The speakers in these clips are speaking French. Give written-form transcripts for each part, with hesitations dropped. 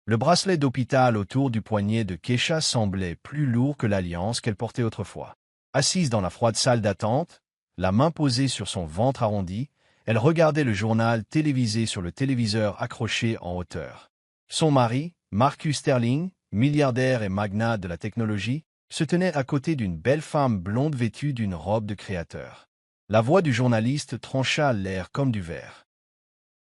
Le bracelet d'hôpital autour du poignet de Keisha semblait plus lourd que l'alliance qu'elle portait autrefois. Assise dans la froide salle d'attente, la main posée sur son ventre arrondi, elle regardait le journal télévisé sur le téléviseur accroché en hauteur. Son mari, Marcus Sterling, milliardaire et magnat de la technologie, se tenait à côté d'une belle femme blonde vêtue d'une robe de créateur. La voix du journaliste trancha l'air comme du verre.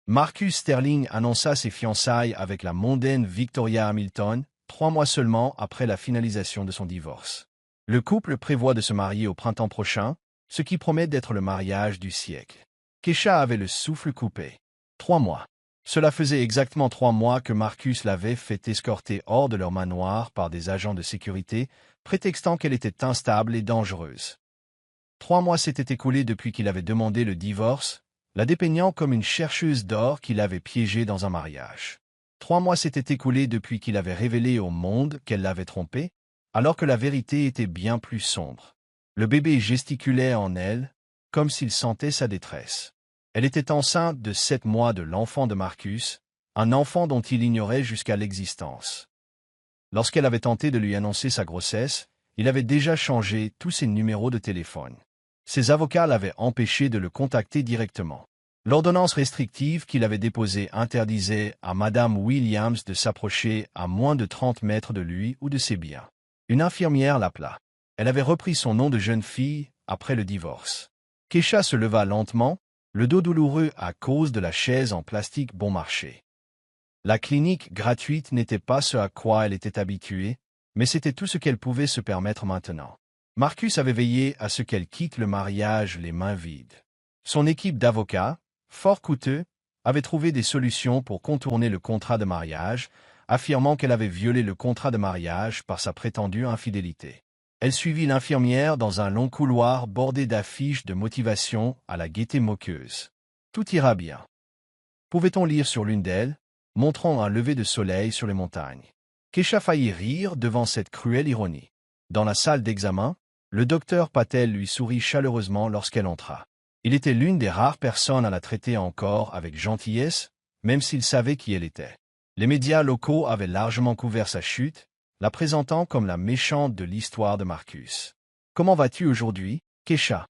Marcus Sterling annonça ses fiançailles avec la mondaine Victoria Hamilton, 3 mois seulement après la finalisation de son divorce. Le couple prévoit de se marier au printemps prochain, ce qui promet d'être le mariage du siècle. Keisha avait le souffle coupé. 3 mois. Cela faisait exactement 3 mois que Marcus l'avait fait escorter hors de leur manoir par des agents de sécurité, prétextant qu'elle était instable et dangereuse. 3 mois s'étaient écoulés depuis qu'il avait demandé le divorce, la dépeignant comme une chercheuse d'or qu'il avait piégée dans un mariage. 3 mois s'étaient écoulés depuis qu'il avait révélé au monde qu'elle l'avait trompé, alors que la vérité était bien plus sombre. Le bébé gesticulait en elle, comme s'il sentait sa détresse. Elle était enceinte de 7 mois de l'enfant de Marcus, un enfant dont il ignorait jusqu'à l'existence. Lorsqu'elle avait tenté de lui annoncer sa grossesse, il avait déjà changé tous ses numéros de téléphone. Ses avocats l'avaient empêché de le contacter directement. L'ordonnance restrictive qu'il avait déposée interdisait à Madame Williams de s'approcher à moins de 30 mètres de lui ou de ses biens. Une infirmière l'appela. Elle avait repris son nom de jeune fille après le divorce. Keisha se leva lentement, le dos douloureux à cause de la chaise en plastique bon marché. La clinique gratuite n'était pas ce à quoi elle était habituée, mais c'était tout ce qu'elle pouvait se permettre maintenant. Marcus avait veillé à ce qu'elle quitte le mariage les mains vides. Son équipe d'avocats, fort coûteux, avait trouvé des solutions pour contourner le contrat de mariage, affirmant qu'elle avait violé le contrat de mariage par sa prétendue infidélité. Elle suivit l'infirmière dans un long couloir bordé d'affiches de motivation à la gaieté moqueuse. Tout ira bien. Pouvait-on lire sur l'une d'elles, montrant un lever de soleil sur les montagnes. Keisha faillit rire devant cette cruelle ironie. Dans la salle d'examen, le docteur Patel lui sourit chaleureusement lorsqu'elle entra. Il était l'une des rares personnes à la traiter encore avec gentillesse, même s'il savait qui elle était. Les médias locaux avaient largement couvert sa chute, la présentant comme la méchante de l'histoire de Marcus. « Comment vas-tu aujourd'hui, Keisha ?»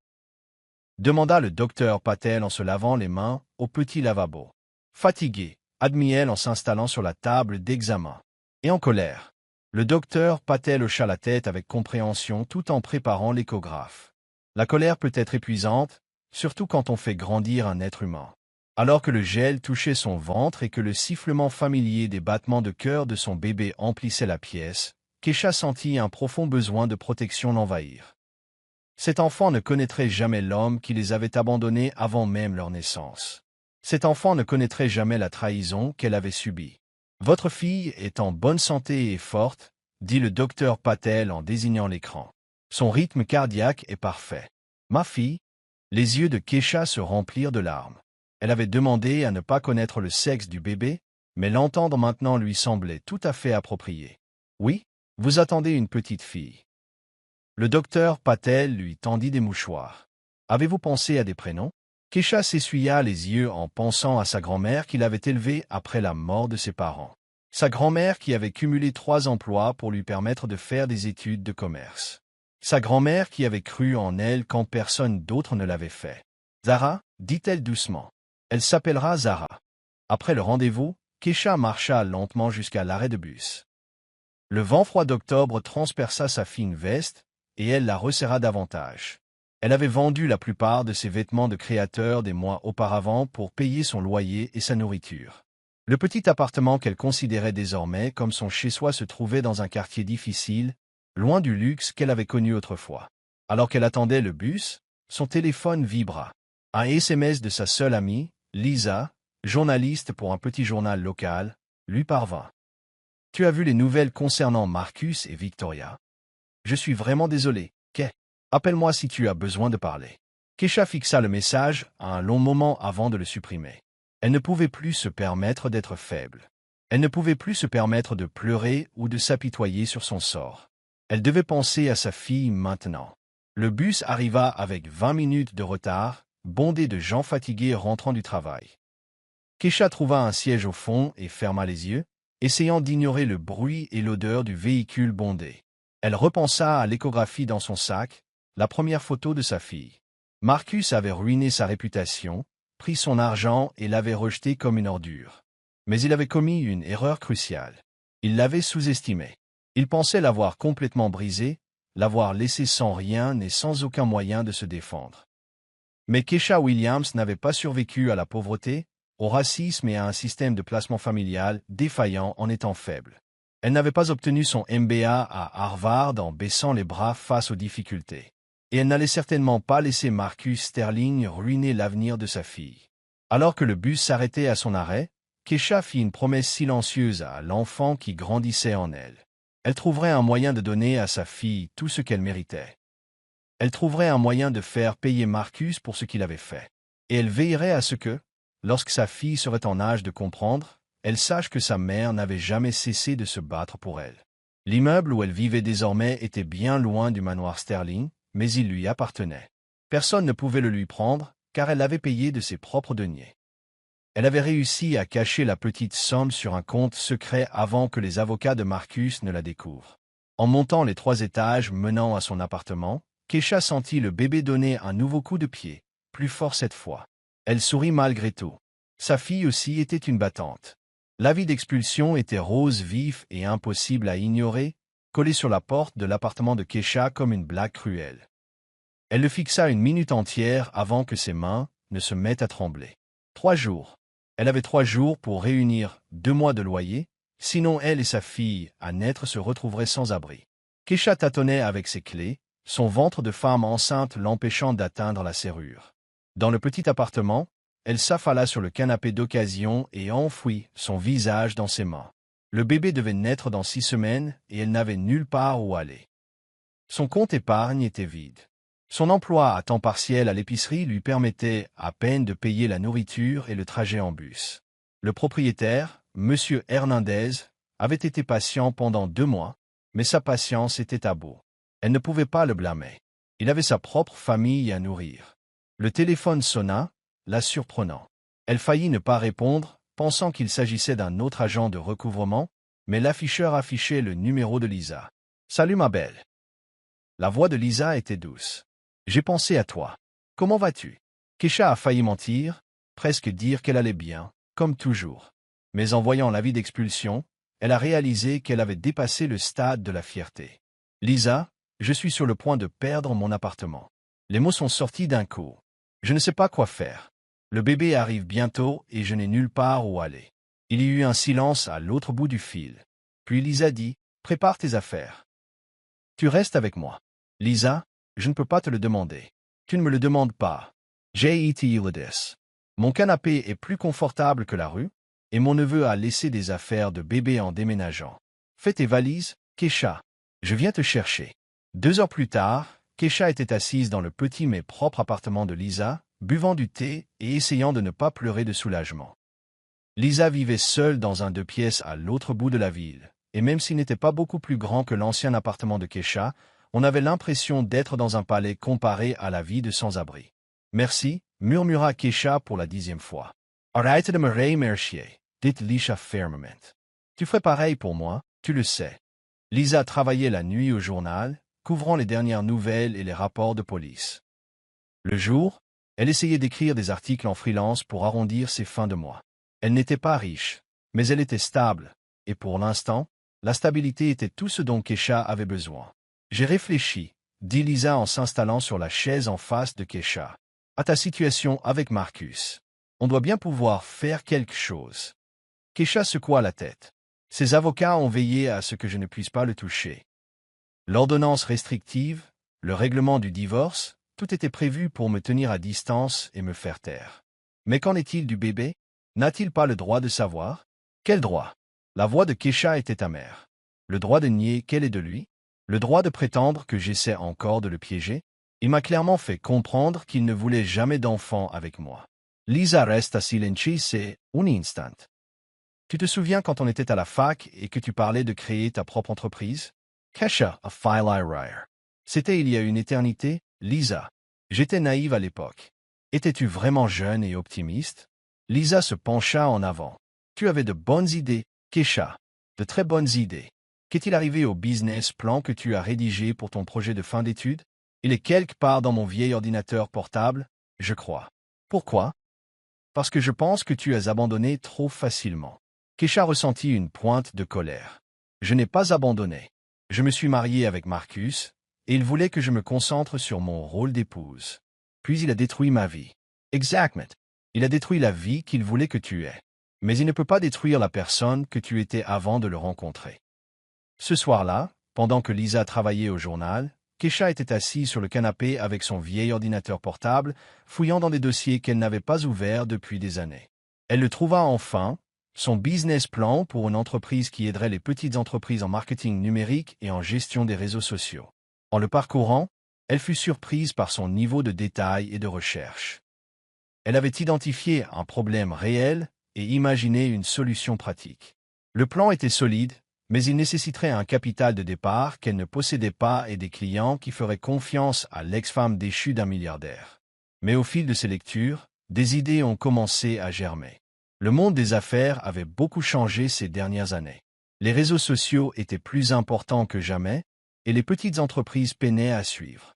demanda le docteur Patel en se lavant les mains au petit lavabo. Fatigué, admit-elle en s'installant sur la table d'examen. Et en colère. Le docteur Patel hocha la tête avec compréhension tout en préparant l'échographe. La colère peut être épuisante, surtout quand on fait grandir un être humain. Alors que le gel touchait son ventre et que le sifflement familier des battements de cœur de son bébé emplissait la pièce, Keisha sentit un profond besoin de protection l'envahir. Cet enfant ne connaîtrait jamais l'homme qui les avait abandonnés avant même leur naissance. Cet enfant ne connaîtrait jamais la trahison qu'elle avait subie. « Votre fille est en bonne santé et forte, » dit le docteur Patel en désignant l'écran. Son rythme cardiaque est parfait. « Ma fille ?» Les yeux de Keisha se remplirent de larmes. Elle avait demandé à ne pas connaître le sexe du bébé, mais l'entendre maintenant lui semblait tout à fait approprié. « Oui, vous attendez une petite fille. » Le docteur Patel lui tendit des mouchoirs. « Avez-vous pensé à des prénoms ?» Keisha s'essuya les yeux en pensant à sa grand-mère qu'il avait élevée après la mort de ses parents. Sa grand-mère qui avait cumulé 3 emplois pour lui permettre de faire des études de commerce. Sa grand-mère qui avait cru en elle quand personne d'autre ne l'avait fait. « Zara, dit-elle doucement. Elle s'appellera Zara. » Après le rendez-vous, Keisha marcha lentement jusqu'à l'arrêt de bus. Le vent froid d'octobre transperça sa fine veste, et elle la resserra davantage. Elle avait vendu la plupart de ses vêtements de créateur des mois auparavant pour payer son loyer et sa nourriture. Le petit appartement qu'elle considérait désormais comme son chez-soi se trouvait dans un quartier difficile, loin du luxe qu'elle avait connu autrefois. Alors qu'elle attendait le bus, son téléphone vibra. Un SMS de sa seule amie, Lisa, journaliste pour un petit journal local, lui parvint. « Tu as vu les nouvelles concernant Marcus et Victoria? Je suis vraiment désolé, Kay. Appelle-moi si tu as besoin de parler. » Keisha fixa le message à un long moment avant de le supprimer. Elle ne pouvait plus se permettre d'être faible. Elle ne pouvait plus se permettre de pleurer ou de s'apitoyer sur son sort. Elle devait penser à sa fille maintenant. Le bus arriva avec 20 minutes de retard, bondé de gens fatigués rentrant du travail. Keisha trouva un siège au fond et ferma les yeux, essayant d'ignorer le bruit et l'odeur du véhicule bondé. Elle repensa à l'échographie dans son sac, la première photo de sa fille. Marcus avait ruiné sa réputation, pris son argent et l'avait rejeté comme une ordure. Mais il avait commis une erreur cruciale. Il l'avait sous-estimé. Il pensait l'avoir complètement brisé, l'avoir laissé sans rien et sans aucun moyen de se défendre. Mais Keisha Williams n'avait pas survécu à la pauvreté, au racisme et à un système de placement familial défaillant en étant faible. Elle n'avait pas obtenu son MBA à Harvard en baissant les bras face aux difficultés. Et elle n'allait certainement pas laisser Marcus Sterling ruiner l'avenir de sa fille. Alors que le bus s'arrêtait à son arrêt, Keisha fit une promesse silencieuse à l'enfant qui grandissait en elle. Elle trouverait un moyen de donner à sa fille tout ce qu'elle méritait. Elle trouverait un moyen de faire payer Marcus pour ce qu'il avait fait. Et elle veillerait à ce que, lorsque sa fille serait en âge de comprendre, elle sache que sa mère n'avait jamais cessé de se battre pour elle. L'immeuble où elle vivait désormais était bien loin du manoir Sterling, mais il lui appartenait. Personne ne pouvait le lui prendre, car elle l'avait payé de ses propres deniers. Elle avait réussi à cacher la petite somme sur un compte secret avant que les avocats de Marcus ne la découvrent. En montant les 3 étages menant à son appartement, Keisha sentit le bébé donner un nouveau coup de pied, plus fort cette fois. Elle sourit malgré tout. Sa fille aussi était une battante. L'avis d'expulsion était rose vif et impossible à ignorer, collé sur la porte de l'appartement de Keisha comme une blague cruelle. Elle le fixa une minute entière avant que ses mains ne se mettent à trembler. 3 jours. Elle avait 3 jours pour réunir 2 mois de loyer, sinon elle et sa fille à naître se retrouveraient sans abri. Keisha tâtonnait avec ses clés, son ventre de femme enceinte l'empêchant d'atteindre la serrure. Dans le petit appartement, elle s'affala sur le canapé d'occasion et enfouit son visage dans ses mains. Le bébé devait naître dans 6 semaines et elle n'avait nulle part où aller. Son compte épargne était vide. Son emploi à temps partiel à l'épicerie lui permettait à peine de payer la nourriture et le trajet en bus. Le propriétaire, M. Hernandez, avait été patient pendant 2 mois, mais sa patience était à bout. Elle ne pouvait pas le blâmer. Il avait sa propre famille à nourrir. Le téléphone sonna, la surprenant. Elle faillit ne pas répondre, pensant qu'il s'agissait d'un autre agent de recouvrement, mais l'afficheur affichait le numéro de Lisa. « Salut ma belle. » La voix de Lisa était douce. « J'ai pensé à toi. Comment vas-tu » Keisha a failli mentir, presque dire qu'elle allait bien, comme toujours. Mais en voyant l'avis d'expulsion, elle a réalisé qu'elle avait dépassé le stade de la fierté. « Lisa, je suis sur le point de perdre mon appartement. » Les mots sont sortis d'un coup. Je ne sais pas quoi faire. Le bébé arrive bientôt et je n'ai nulle part où aller. Il y eut un silence à l'autre bout du fil. Puis Lisa dit, « Prépare tes affaires. Tu restes avec moi. » « Lisa, je ne peux pas te le demander. Tu ne me le demandes pas. J.E.T. Mon canapé est plus confortable que la rue, et mon neveu a laissé des affaires de bébé en déménageant. Fais tes valises, Keisha. Je viens te chercher. 2 heures plus tard, Keisha était assise dans le petit mais propre appartement de Lisa, buvant du thé et essayant de ne pas pleurer de soulagement. Lisa vivait seule dans un 2 pièces à l'autre bout de la ville, et même s'il n'était pas beaucoup plus grand que l'ancien appartement de Keisha, on avait l'impression d'être dans un palais comparé à la vie de sans-abri. « Merci, » murmura Keisha pour la 10e fois. « Arrête de me remercier, dit Lisa fermement. Tu ferais pareil pour moi, tu le sais. » Lisa travaillait la nuit au journal, couvrant les dernières nouvelles et les rapports de police. Le jour, elle essayait d'écrire des articles en freelance pour arrondir ses fins de mois. Elle n'était pas riche, mais elle était stable, et pour l'instant, la stabilité était tout ce dont Keisha avait besoin. « J'ai réfléchi, » dit Lisa en s'installant sur la chaise en face de Keisha. « À ta situation avec Marcus. On doit bien pouvoir faire quelque chose. » Keisha secoua la tête. Ses avocats ont veillé à ce que je ne puisse pas le toucher. L'ordonnance restrictive, le règlement du divorce, tout était prévu pour me tenir à distance et me faire taire. Mais qu'en est-il du bébé? N'a-t-il pas le droit de savoir? Quel droit? La voix de Keisha était amère. Le droit de nier qu'elle est de lui? Le droit de prétendre que j'essaie encore de le piéger? Il m'a clairement fait comprendre qu'il ne voulait jamais d'enfant avec moi. Lisa resta silencieuse un instant. Tu te souviens quand on était à la fac et que tu parlais de créer ta propre entreprise? Keisha, a file. C'était il y a une éternité, Lisa. J'étais naïve à l'époque. Étais-tu vraiment jeune et optimiste? Lisa se pencha en avant. Tu avais de bonnes idées, Keisha. De très bonnes idées. Qu'est-il arrivé au business plan que tu as rédigé pour ton projet de fin d'études? Il est quelque part dans mon vieil ordinateur portable, je crois. Pourquoi? Parce que je pense que tu as abandonné trop facilement. Kesha ressentit une pointe de colère. Je n'ai pas abandonné. Je me suis marié avec Marcus, et il voulait que je me concentre sur mon rôle d'épouse. Puis il a détruit ma vie. Exactement. Il a détruit la vie qu'il voulait que tu aies. Mais il ne peut pas détruire la personne que tu étais avant de le rencontrer. Ce soir-là, pendant que Lisa travaillait au journal, Kesha était assise sur le canapé avec son vieil ordinateur portable, fouillant dans des dossiers qu'elle n'avait pas ouverts depuis des années. Elle le trouva enfin, son business plan pour une entreprise qui aiderait les petites entreprises en marketing numérique et en gestion des réseaux sociaux. En le parcourant, elle fut surprise par son niveau de détail et de recherche. Elle avait identifié un problème réel et imaginé une solution pratique. Le plan était solide, mais il nécessiterait un capital de départ qu'elle ne possédait pas et des clients qui feraient confiance à l'ex-femme déchue d'un milliardaire. Mais au fil de ses lectures, des idées ont commencé à germer. Le monde des affaires avait beaucoup changé ces dernières années. Les réseaux sociaux étaient plus importants que jamais, et les petites entreprises peinaient à suivre.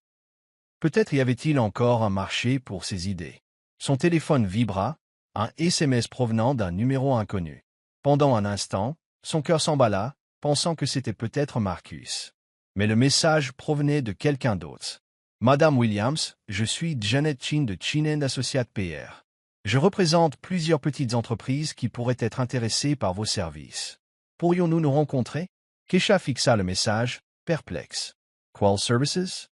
Peut-être y avait-il encore un marché pour ces idées. Son téléphone vibra, un SMS provenant d'un numéro inconnu. Pendant un instant, son cœur s'emballa, pensant que c'était peut-être Marcus. Mais le message provenait de quelqu'un d'autre. Madame Williams, je suis Janet Chin de Chin & Associates PR. Je représente plusieurs petites entreprises qui pourraient être intéressées par vos services. Pourrions-nous nous rencontrer? Kesha fixa le message, perplexe. Qual services?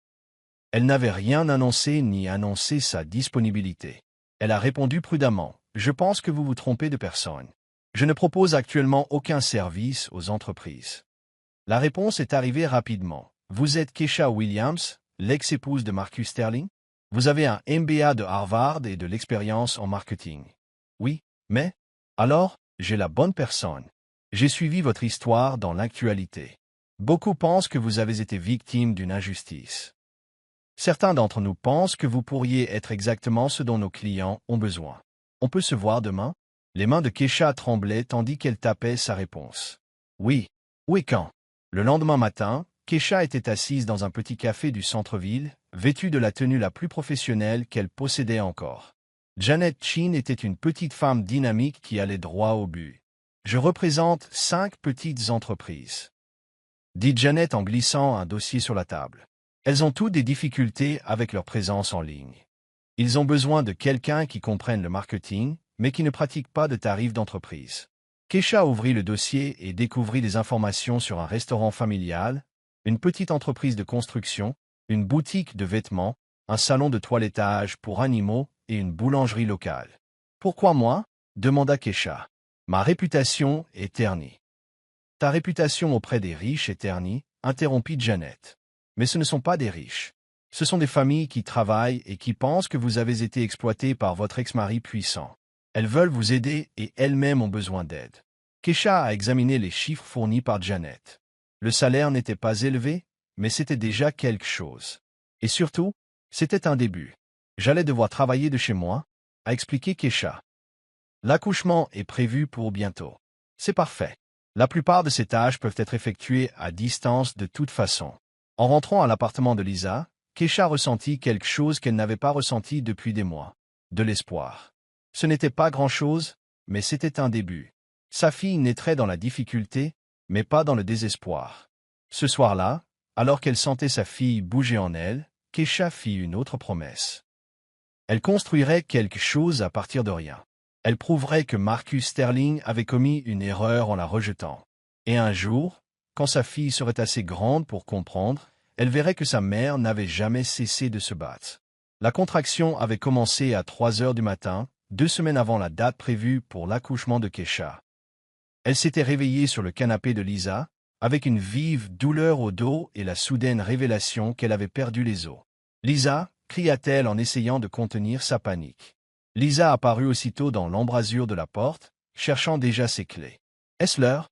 Elle n'avait rien annoncé ni annoncé sa disponibilité. Elle a répondu prudemment. Je pense que vous vous trompez de personne. Je ne propose actuellement aucun service aux entreprises. La réponse est arrivée rapidement. Vous êtes Kesha Williams, l'ex-épouse de Marcus Sterling? Vous avez un MBA de Harvard et de l'expérience en marketing. Oui, mais... Alors, j'ai la bonne personne. J'ai suivi votre histoire dans l'actualité. Beaucoup pensent que vous avez été victime d'une injustice. Certains d'entre nous pensent que vous pourriez être exactement ce dont nos clients ont besoin. On peut se voir demain? Les mains de Kesha tremblaient tandis qu'elle tapait sa réponse. Oui. Oui quand? Le lendemain matin, Kesha était assise dans un petit café du centre-ville, vêtue de la tenue la plus professionnelle qu'elle possédait encore. Janet Chin était une petite femme dynamique qui allait droit au but. Je représente 5 petites entreprises, dit Janet en glissant un dossier sur la table. Elles ont toutes des difficultés avec leur présence en ligne. Ils ont besoin de quelqu'un qui comprenne le marketing, mais qui ne pratique pas de tarifs d'entreprise. Kesha ouvrit le dossier et découvrit des informations sur un restaurant familial, une petite entreprise de construction, une boutique de vêtements, un salon de toilettage pour animaux et une boulangerie locale. « Pourquoi moi ?» demanda Kesha. « Ma réputation est ternie. » « Ta réputation auprès des riches est ternie, » interrompit Janet. « Mais ce ne sont pas des riches. Ce sont des familles qui travaillent et qui pensent que vous avez été exploité par votre ex-mari puissant. Elles veulent vous aider et elles-mêmes ont besoin d'aide. » Kesha a examiné les chiffres fournis par Janet. Le salaire n'était pas élevé, mais c'était déjà quelque chose. Et surtout, c'était un début. « J'allais devoir travailler de chez moi », a expliqué Kesha. « L'accouchement est prévu pour bientôt. » C'est parfait. La plupart de ces tâches peuvent être effectuées à distance de toute façon. En rentrant à l'appartement de Lisa, Kesha ressentit quelque chose qu'elle n'avait pas ressenti depuis des mois. De l'espoir. Ce n'était pas grand-chose, mais c'était un début. Sa fille naîtrait dans la difficulté, mais pas dans le désespoir. Ce soir-là, alors qu'elle sentait sa fille bouger en elle, Kesha fit une autre promesse. Elle construirait quelque chose à partir de rien. Elle prouverait que Marcus Sterling avait commis une erreur en la rejetant. Et un jour, quand sa fille serait assez grande pour comprendre, elle verrait que sa mère n'avait jamais cessé de se battre. La contraction avait commencé à 3 heures du matin, 2 semaines avant la date prévue pour l'accouchement de Kesha. Elle s'était réveillée sur le canapé de Lisa, avec une vive douleur au dos et la soudaine révélation qu'elle avait perdu les os. « Lisa !» cria-t-elle en essayant de contenir sa panique. Lisa apparut aussitôt dans l'embrasure de la porte, cherchant déjà ses clés. « Est-ce l'heure ?» ?»«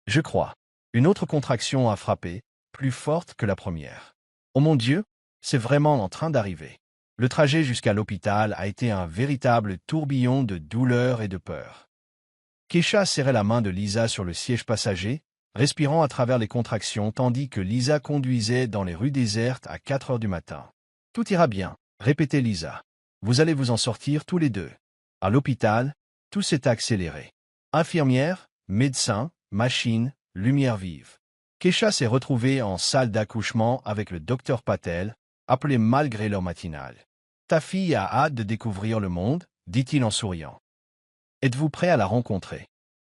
Je crois. » Une autre contraction a frappé, plus forte que la première. « Oh mon Dieu, c'est vraiment en train d'arriver. » Le trajet jusqu'à l'hôpital a été un véritable tourbillon de douleur et de peur. Kesha serrait la main de Lisa sur le siège passager, respirant à travers les contractions tandis que Lisa conduisait dans les rues désertes à 4 heures du matin. « Tout ira bien, » répétait Lisa. « Vous allez vous en sortir tous les deux. » À l'hôpital, tout s'est accéléré. Infirmière, médecin, machine, lumière vive. Kesha s'est retrouvée en salle d'accouchement avec le docteur Patel, appelé malgré l'heure matinale. « Ta fille a hâte de découvrir le monde, » dit-il en souriant. « Êtes-vous prêt à la rencontrer ?»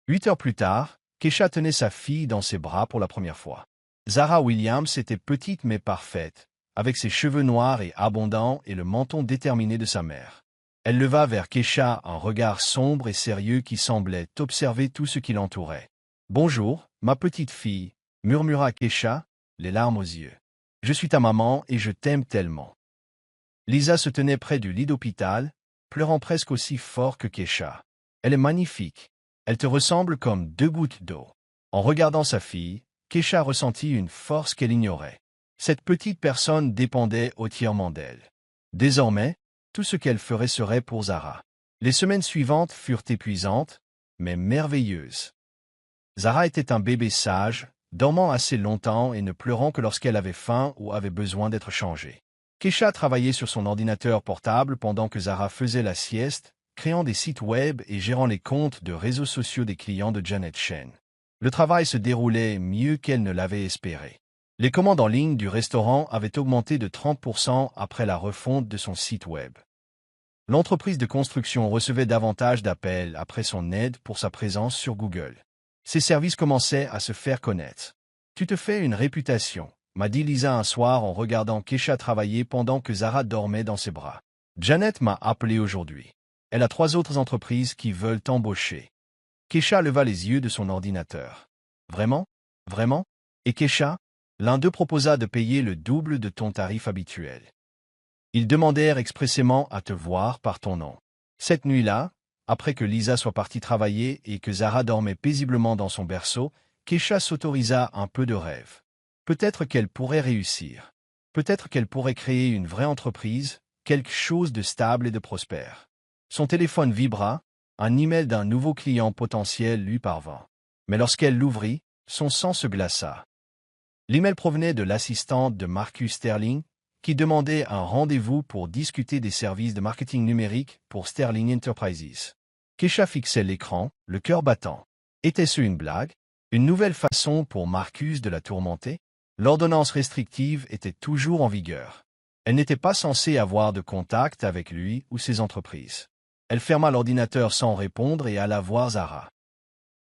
8 heures plus tard, Kesha tenait sa fille dans ses bras pour la première fois. Zara Williams était petite mais parfaite, avec ses cheveux noirs et abondants et le menton déterminé de sa mère. Elle leva vers Kesha un regard sombre et sérieux qui semblait observer tout ce qui l'entourait. « Bonjour, ma petite fille, » murmura Kesha, les larmes aux yeux. « Je suis ta maman et je t'aime tellement. » Lisa se tenait près du lit d'hôpital, pleurant presque aussi fort que Kesha. « Elle est magnifique. Elle te ressemble comme 2 gouttes d'eau. » En regardant sa fille, Kesha ressentit une force qu'elle ignorait. Cette petite personne dépendait entièrement d'elle. Désormais, tout ce qu'elle ferait serait pour Zara. Les semaines suivantes furent épuisantes, mais merveilleuses. Zara était un bébé sage, dormant assez longtemps et ne pleurant que lorsqu'elle avait faim ou avait besoin d'être changée. Kesha travaillait sur son ordinateur portable pendant que Zara faisait la sieste, créant des sites web et gérant les comptes de réseaux sociaux des clients de Janet Chen. Le travail se déroulait mieux qu'elle ne l'avait espéré. Les commandes en ligne du restaurant avaient augmenté de 30% après la refonte de son site web. L'entreprise de construction recevait davantage d'appels après son aide pour sa présence sur Google. Ses services commençaient à se faire connaître. « Tu te fais une réputation », m'a dit Lisa un soir en regardant Kesha travailler pendant que Zara dormait dans ses bras. « Janet m'a appelé aujourd'hui. Elle a 3 autres entreprises qui veulent t'embaucher. » Kesha leva les yeux de son ordinateur. « Vraiment? Vraiment? Et Kesha ?» L'un d'eux proposa de payer le double de ton tarif habituel. Ils demandèrent expressément à te voir par ton nom. Cette nuit-là, après que Lisa soit partie travailler et que Zara dormait paisiblement dans son berceau, Kesha s'autorisa un peu de rêve. Peut-être qu'elle pourrait réussir. Peut-être qu'elle pourrait créer une vraie entreprise, quelque chose de stable et de prospère. Son téléphone vibra, un email d'un nouveau client potentiel lui parvint. Mais lorsqu'elle l'ouvrit, son sang se glaça. L'email provenait de l'assistante de Marcus Sterling, qui demandait un rendez-vous pour discuter des services de marketing numérique pour Sterling Enterprises. Kesha fixait l'écran, le cœur battant. Était-ce une blague? Une nouvelle façon pour Marcus de la tourmenter? L'ordonnance restrictive était toujours en vigueur. Elle n'était pas censée avoir de contact avec lui ou ses entreprises. Elle ferma l'ordinateur sans répondre et alla voir Zara.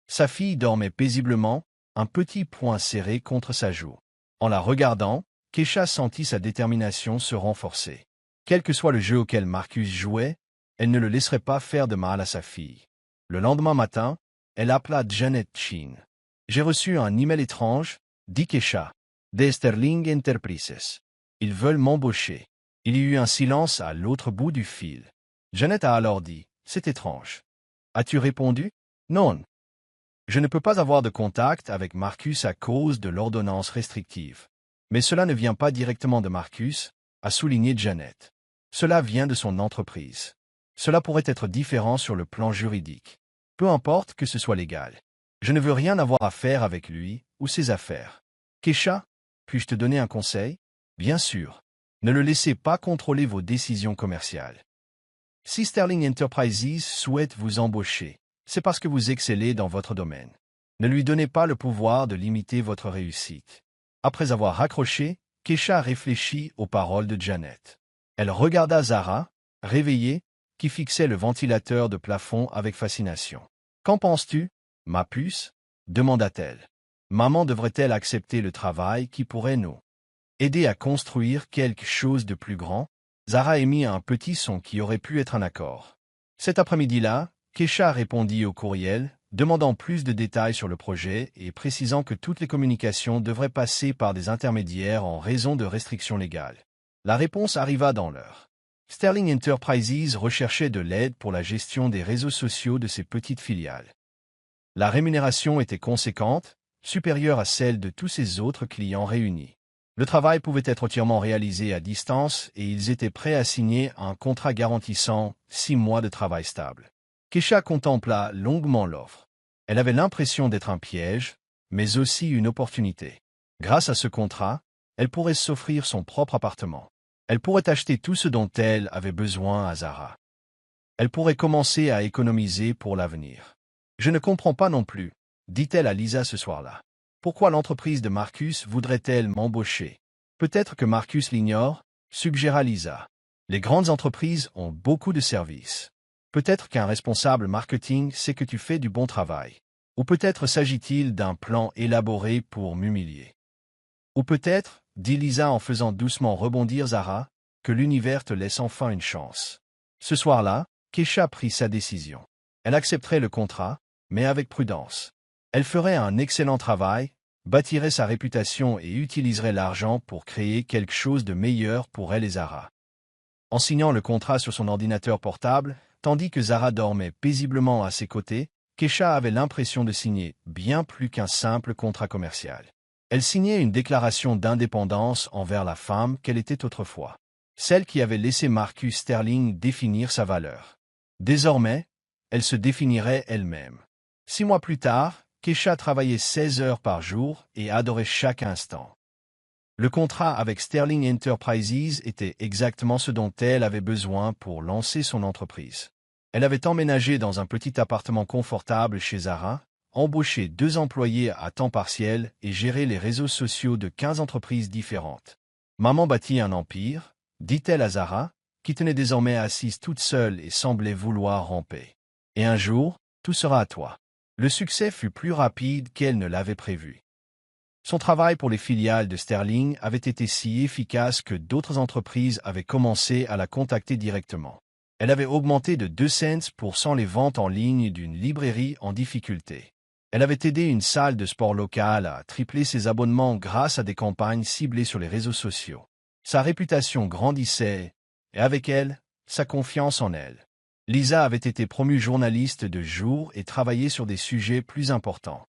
Sa fille dormait paisiblement, un petit poing serré contre sa joue. En la regardant, Kesha sentit sa détermination se renforcer. Quel que soit le jeu auquel Marcus jouait, elle ne le laisserait pas faire de mal à sa fille. Le lendemain matin, elle appela Janet Chen. « J'ai reçu un email étrange, » dit Kesha. « Des Sterling Enterprises. Ils veulent m'embaucher. » Il y eut un silence à l'autre bout du fil. Janet a alors dit « C'est étrange. » As-tu répondu ? « Non. Je ne peux pas avoir de contact avec Marcus à cause de l'ordonnance restrictive. Mais cela ne vient pas directement de Marcus, a souligné Janet. Cela vient de son entreprise. Cela pourrait être différent sur le plan juridique. Peu importe que ce soit légal. Je ne veux rien avoir à faire avec lui ou ses affaires. Kesha, puis-je te donner un conseil? Bien sûr. Ne le laissez pas contrôler vos décisions commerciales. Si Sterling Enterprises souhaite vous embaucher, c'est parce que vous excellez dans votre domaine. Ne lui donnez pas le pouvoir de limiter votre réussite. Après avoir raccroché, Kesha réfléchit aux paroles de Janet. Elle regarda Zara, réveillée, qui fixait le ventilateur de plafond avec fascination. « Qu'en penses-tu, ma puce ?» demanda-t-elle. « Maman devrait-elle accepter le travail qui pourrait nous aider à construire quelque chose de plus grand ?» Zara émit un petit son qui aurait pu être un accord. Cet après-midi-là, Kesha répondit au courriel, demandant plus de détails sur le projet et précisant que toutes les communications devraient passer par des intermédiaires en raison de restrictions légales. La réponse arriva dans l'heure. Sterling Enterprises recherchait de l'aide pour la gestion des réseaux sociaux de ses petites filiales. La rémunération était conséquente, supérieure à celle de tous ses autres clients réunis. Le travail pouvait être entièrement réalisé à distance et ils étaient prêts à signer un contrat garantissant 6 mois de travail stable. Kesha contempla longuement l'offre. Elle avait l'impression d'être un piège, mais aussi une opportunité. Grâce à ce contrat, elle pourrait s'offrir son propre appartement. Elle pourrait acheter tout ce dont elle avait besoin à Zara. Elle pourrait commencer à économiser pour l'avenir. Je ne comprends pas non plus, dit-elle à Lisa ce soir-là. Pourquoi l'entreprise de Marcus voudrait-elle m'embaucher? Peut-être que Marcus l'ignore, suggéra Lisa. Les grandes entreprises ont beaucoup de services. Peut-être qu'un responsable marketing sait que tu fais du bon travail. Ou peut-être s'agit-il d'un plan élaboré pour m'humilier. Ou peut-être, dit Lisa en faisant doucement rebondir Zara, que l'univers te laisse enfin une chance. Ce soir-là, Keisha prit sa décision. Elle accepterait le contrat, mais avec prudence. Elle ferait un excellent travail, bâtirait sa réputation et utiliserait l'argent pour créer quelque chose de meilleur pour elle et Zara. En signant le contrat sur son ordinateur portable, tandis que Zara dormait paisiblement à ses côtés, Keisha avait l'impression de signer bien plus qu'un simple contrat commercial. Elle signait une déclaration d'indépendance envers la femme qu'elle était autrefois, celle qui avait laissé Marcus Sterling définir sa valeur. Désormais, elle se définirait elle-même. 6 mois plus tard, Keisha travaillait 16 heures par jour et adorait chaque instant. Le contrat avec Sterling Enterprises était exactement ce dont elle avait besoin pour lancer son entreprise. Elle avait emménagé dans un petit appartement confortable chez Zara, embauché 2 employés à temps partiel et géré les réseaux sociaux de 15 entreprises différentes. Maman bâtit un empire, dit-elle à Zara, qui tenait désormais assise toute seule et semblait vouloir ramper. Et un jour, tout sera à toi. Le succès fut plus rapide qu'elle ne l'avait prévu. Son travail pour les filiales de Sterling avait été si efficace que d'autres entreprises avaient commencé à la contacter directement. Elle avait augmenté de 2 cents pour cent les ventes en ligne d'une librairie en difficulté. Elle avait aidé une salle de sport locale à tripler ses abonnements grâce à des campagnes ciblées sur les réseaux sociaux. Sa réputation grandissait, et avec elle, sa confiance en elle. Lisa avait été promue journaliste de jour et travaillait sur des sujets plus importants.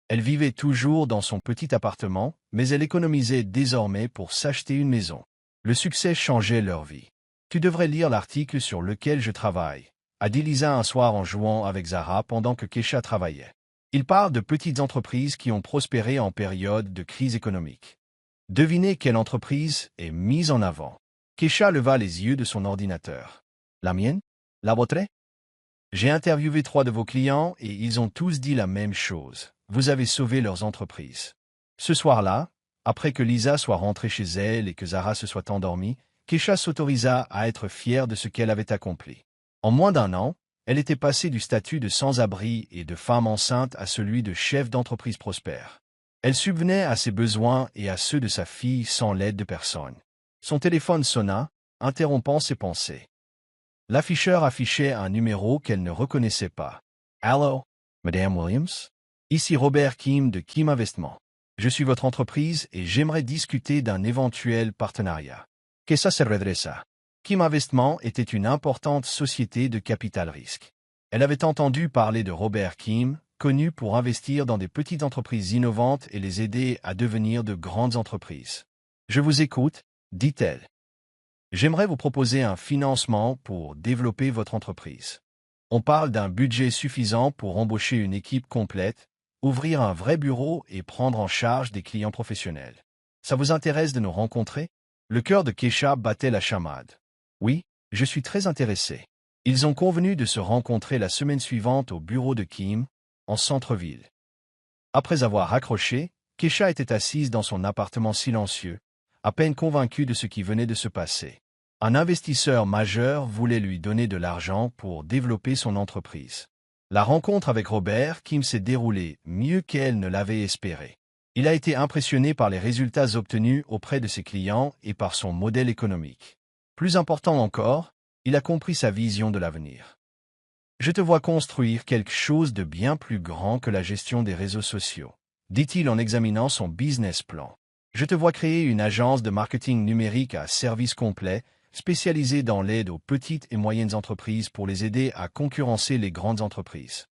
Elle vivait toujours dans son petit appartement, mais elle économisait désormais pour s'acheter une maison. Le succès changeait leur vie. Tu devrais lire l'article sur lequel je travaille, a dit Lisa un soir en jouant avec Zara pendant que Keisha travaillait. Il parle de petites entreprises qui ont prospéré en période de crise économique. Devinez quelle entreprise est mise en avant. Keisha leva les yeux de son ordinateur. La mienne? La vôtre? J'ai interviewé 3 de vos clients et ils ont tous dit la même chose. Vous avez sauvé leurs entreprises. Ce soir-là, après que Lisa soit rentrée chez elle et que Zara se soit endormie, Keisha s'autorisa à être fière de ce qu'elle avait accompli. En moins d'1 an, elle était passée du statut de sans-abri et de femme enceinte à celui de chef d'entreprise prospère. Elle subvenait à ses besoins et à ceux de sa fille sans l'aide de personne. Son téléphone sonna, interrompant ses pensées. L'afficheur affichait un numéro qu'elle ne reconnaissait pas. « Allô, Madame Williams? Ici Robert Kim de Kim Investissement. Je suis votre entreprise et j'aimerais discuter d'un éventuel partenariat. » Qu'est-ce que ça serait ça? Kim Investissement était une importante société de capital risque. Elle avait entendu parler de Robert Kim, connu pour investir dans des petites entreprises innovantes et les aider à devenir de grandes entreprises. « Je vous écoute, » dit-elle. « J'aimerais vous proposer un financement pour développer votre entreprise. On parle d'un budget suffisant pour embaucher une équipe complète, ouvrir un vrai bureau et prendre en charge des clients professionnels. Ça vous intéresse de nous rencontrer? » Le cœur de Keisha battait la chamade. « Oui, je suis très intéressé. » Ils ont convenu de se rencontrer la semaine suivante au bureau de Kim, en centre-ville. Après avoir raccroché, Keisha était assise dans son appartement silencieux, à peine convaincue de ce qui venait de se passer. Un investisseur majeur voulait lui donner de l'argent pour développer son entreprise. La rencontre avec Robert Kim s'est déroulée mieux qu'elle ne l'avait espéré. Il a été impressionné par les résultats obtenus auprès de ses clients et par son modèle économique. Plus important encore, il a compris sa vision de l'avenir. « Je te vois construire quelque chose de bien plus grand que la gestion des réseaux sociaux, » dit-il en examinant son business plan. « Je te vois créer une agence de marketing numérique à service complet, spécialisée dans l'aide aux petites et moyennes entreprises pour les aider à concurrencer les grandes entreprises. »«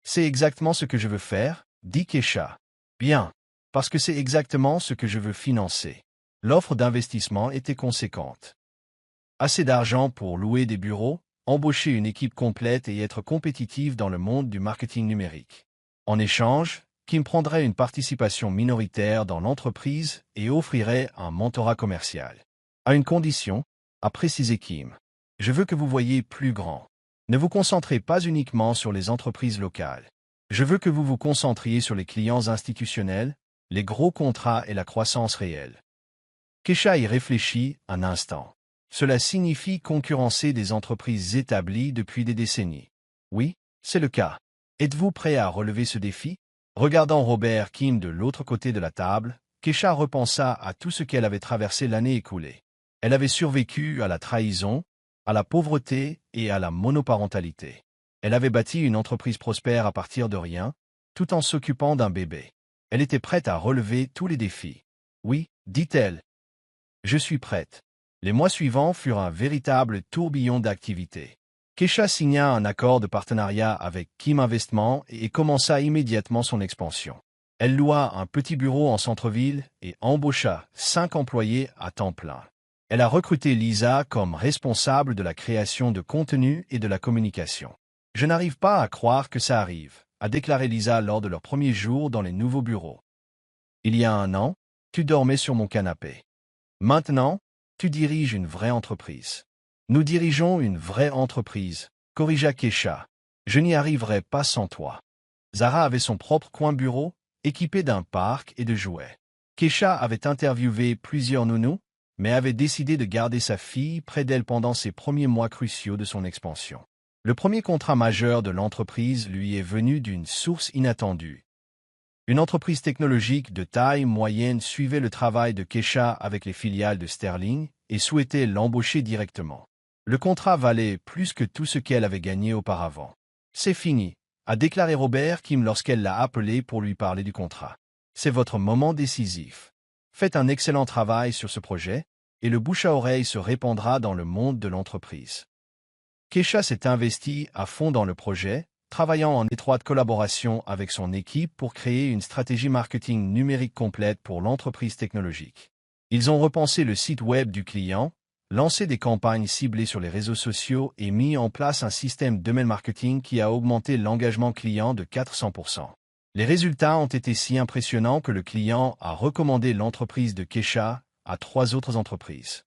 C'est exactement ce que je veux faire, » dit Keisha. « Bien, parce que c'est exactement ce que je veux financer. » L'offre d'investissement était conséquente. Assez d'argent pour louer des bureaux, embaucher une équipe complète et être compétitive dans le monde du marketing numérique. En échange, Kim prendrait une participation minoritaire dans l'entreprise et offrirait un mentorat commercial. À une condition, a précisé Kim. Je veux que vous voyiez plus grand. Ne vous concentrez pas uniquement sur les entreprises locales. Je veux que vous vous concentriez sur les clients institutionnels, les gros contrats et la croissance réelle. Kesha y réfléchit un instant. Cela signifie concurrencer des entreprises établies depuis des décennies. Oui, c'est le cas. Êtes-vous prêt à relever ce défi? Regardant Robert Kim de l'autre côté de la table, Kesha repensa à tout ce qu'elle avait traversé l'année écoulée. Elle avait survécu à la trahison, à la pauvreté et à la monoparentalité. Elle avait bâti une entreprise prospère à partir de rien, tout en s'occupant d'un bébé. Elle était prête à relever tous les défis. Oui, dit-elle. Je suis prête. Les mois suivants furent un véritable tourbillon d'activités. Kesha signa un accord de partenariat avec Kim Investment et commença immédiatement son expansion. Elle loua un petit bureau en centre-ville et embaucha 5 employés à temps plein. Elle a recruté Lisa comme responsable de la création de contenu et de la communication. « Je n'arrive pas à croire que ça arrive », a déclaré Lisa lors de leur premier jour dans les nouveaux bureaux. « Il y a 1 an, tu dormais sur mon canapé. Maintenant, tu diriges une vraie entreprise. » « Nous dirigeons une vraie entreprise, corrigea Kesha. Je n'y arriverai pas sans toi. » Zara avait son propre coin bureau, équipé d'un parc et de jouets. Kesha avait interviewé plusieurs nounous, mais avait décidé de garder sa fille près d'elle pendant ces premiers mois cruciaux de son expansion. Le premier contrat majeur de l'entreprise lui est venu d'une source inattendue. Une entreprise technologique de taille moyenne suivait le travail de Kesha avec les filiales de Sterling et souhaitait l'embaucher directement. Le contrat valait plus que tout ce qu'elle avait gagné auparavant. « C'est fini », a déclaré Robert Kim lorsqu'elle l'a appelé pour lui parler du contrat. « C'est votre moment décisif. Faites un excellent travail sur ce projet, et le bouche-à-oreille se répandra dans le monde de l'entreprise. » Kesha s'est investie à fond dans le projet, travaillant en étroite collaboration avec son équipe pour créer une stratégie marketing numérique complète pour l'entreprise technologique. Ils ont repensé le site web du client, lancé des campagnes ciblées sur les réseaux sociaux et mis en place un système d'email marketing qui a augmenté l'engagement client de 400%. Les résultats ont été si impressionnants que le client a recommandé l'entreprise de Kesha à 3 autres entreprises.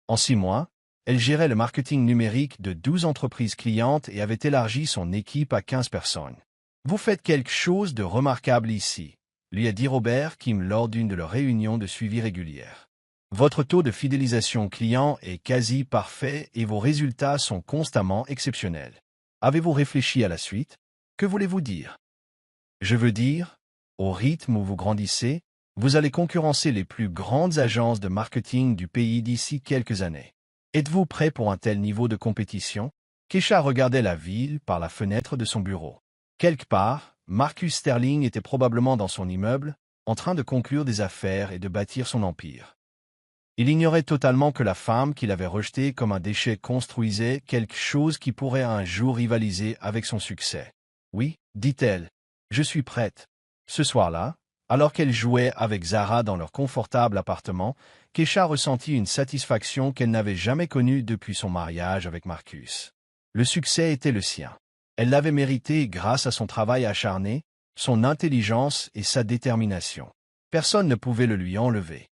En 6 mois, elle gérait le marketing numérique de 12 entreprises clientes et avait élargi son équipe à 15 personnes. « Vous faites quelque chose de remarquable ici », lui a dit Robert Kim lors d'une de leurs réunions de suivi régulières. Votre taux de fidélisation client est quasi parfait et vos résultats sont constamment exceptionnels. Avez-vous réfléchi à la suite? Que voulez-vous dire? Je veux dire, au rythme où vous grandissez, vous allez concurrencer les plus grandes agences de marketing du pays d'ici quelques années. Êtes-vous prêt pour un tel niveau de compétition? Kesha regardait la ville par la fenêtre de son bureau. Quelque part, Marcus Sterling était probablement dans son immeuble, en train de conclure des affaires et de bâtir son empire. Il ignorait totalement que la femme qu'il avait rejetée comme un déchet construisait quelque chose qui pourrait un jour rivaliser avec son succès. « Oui, dit-elle, je suis prête. » Ce soir-là, alors qu'elle jouait avec Zara dans leur confortable appartement, Kesha ressentit une satisfaction qu'elle n'avait jamais connue depuis son mariage avec Marcus. Le succès était le sien. Elle l'avait mérité grâce à son travail acharné, son intelligence et sa détermination. Personne ne pouvait le lui enlever.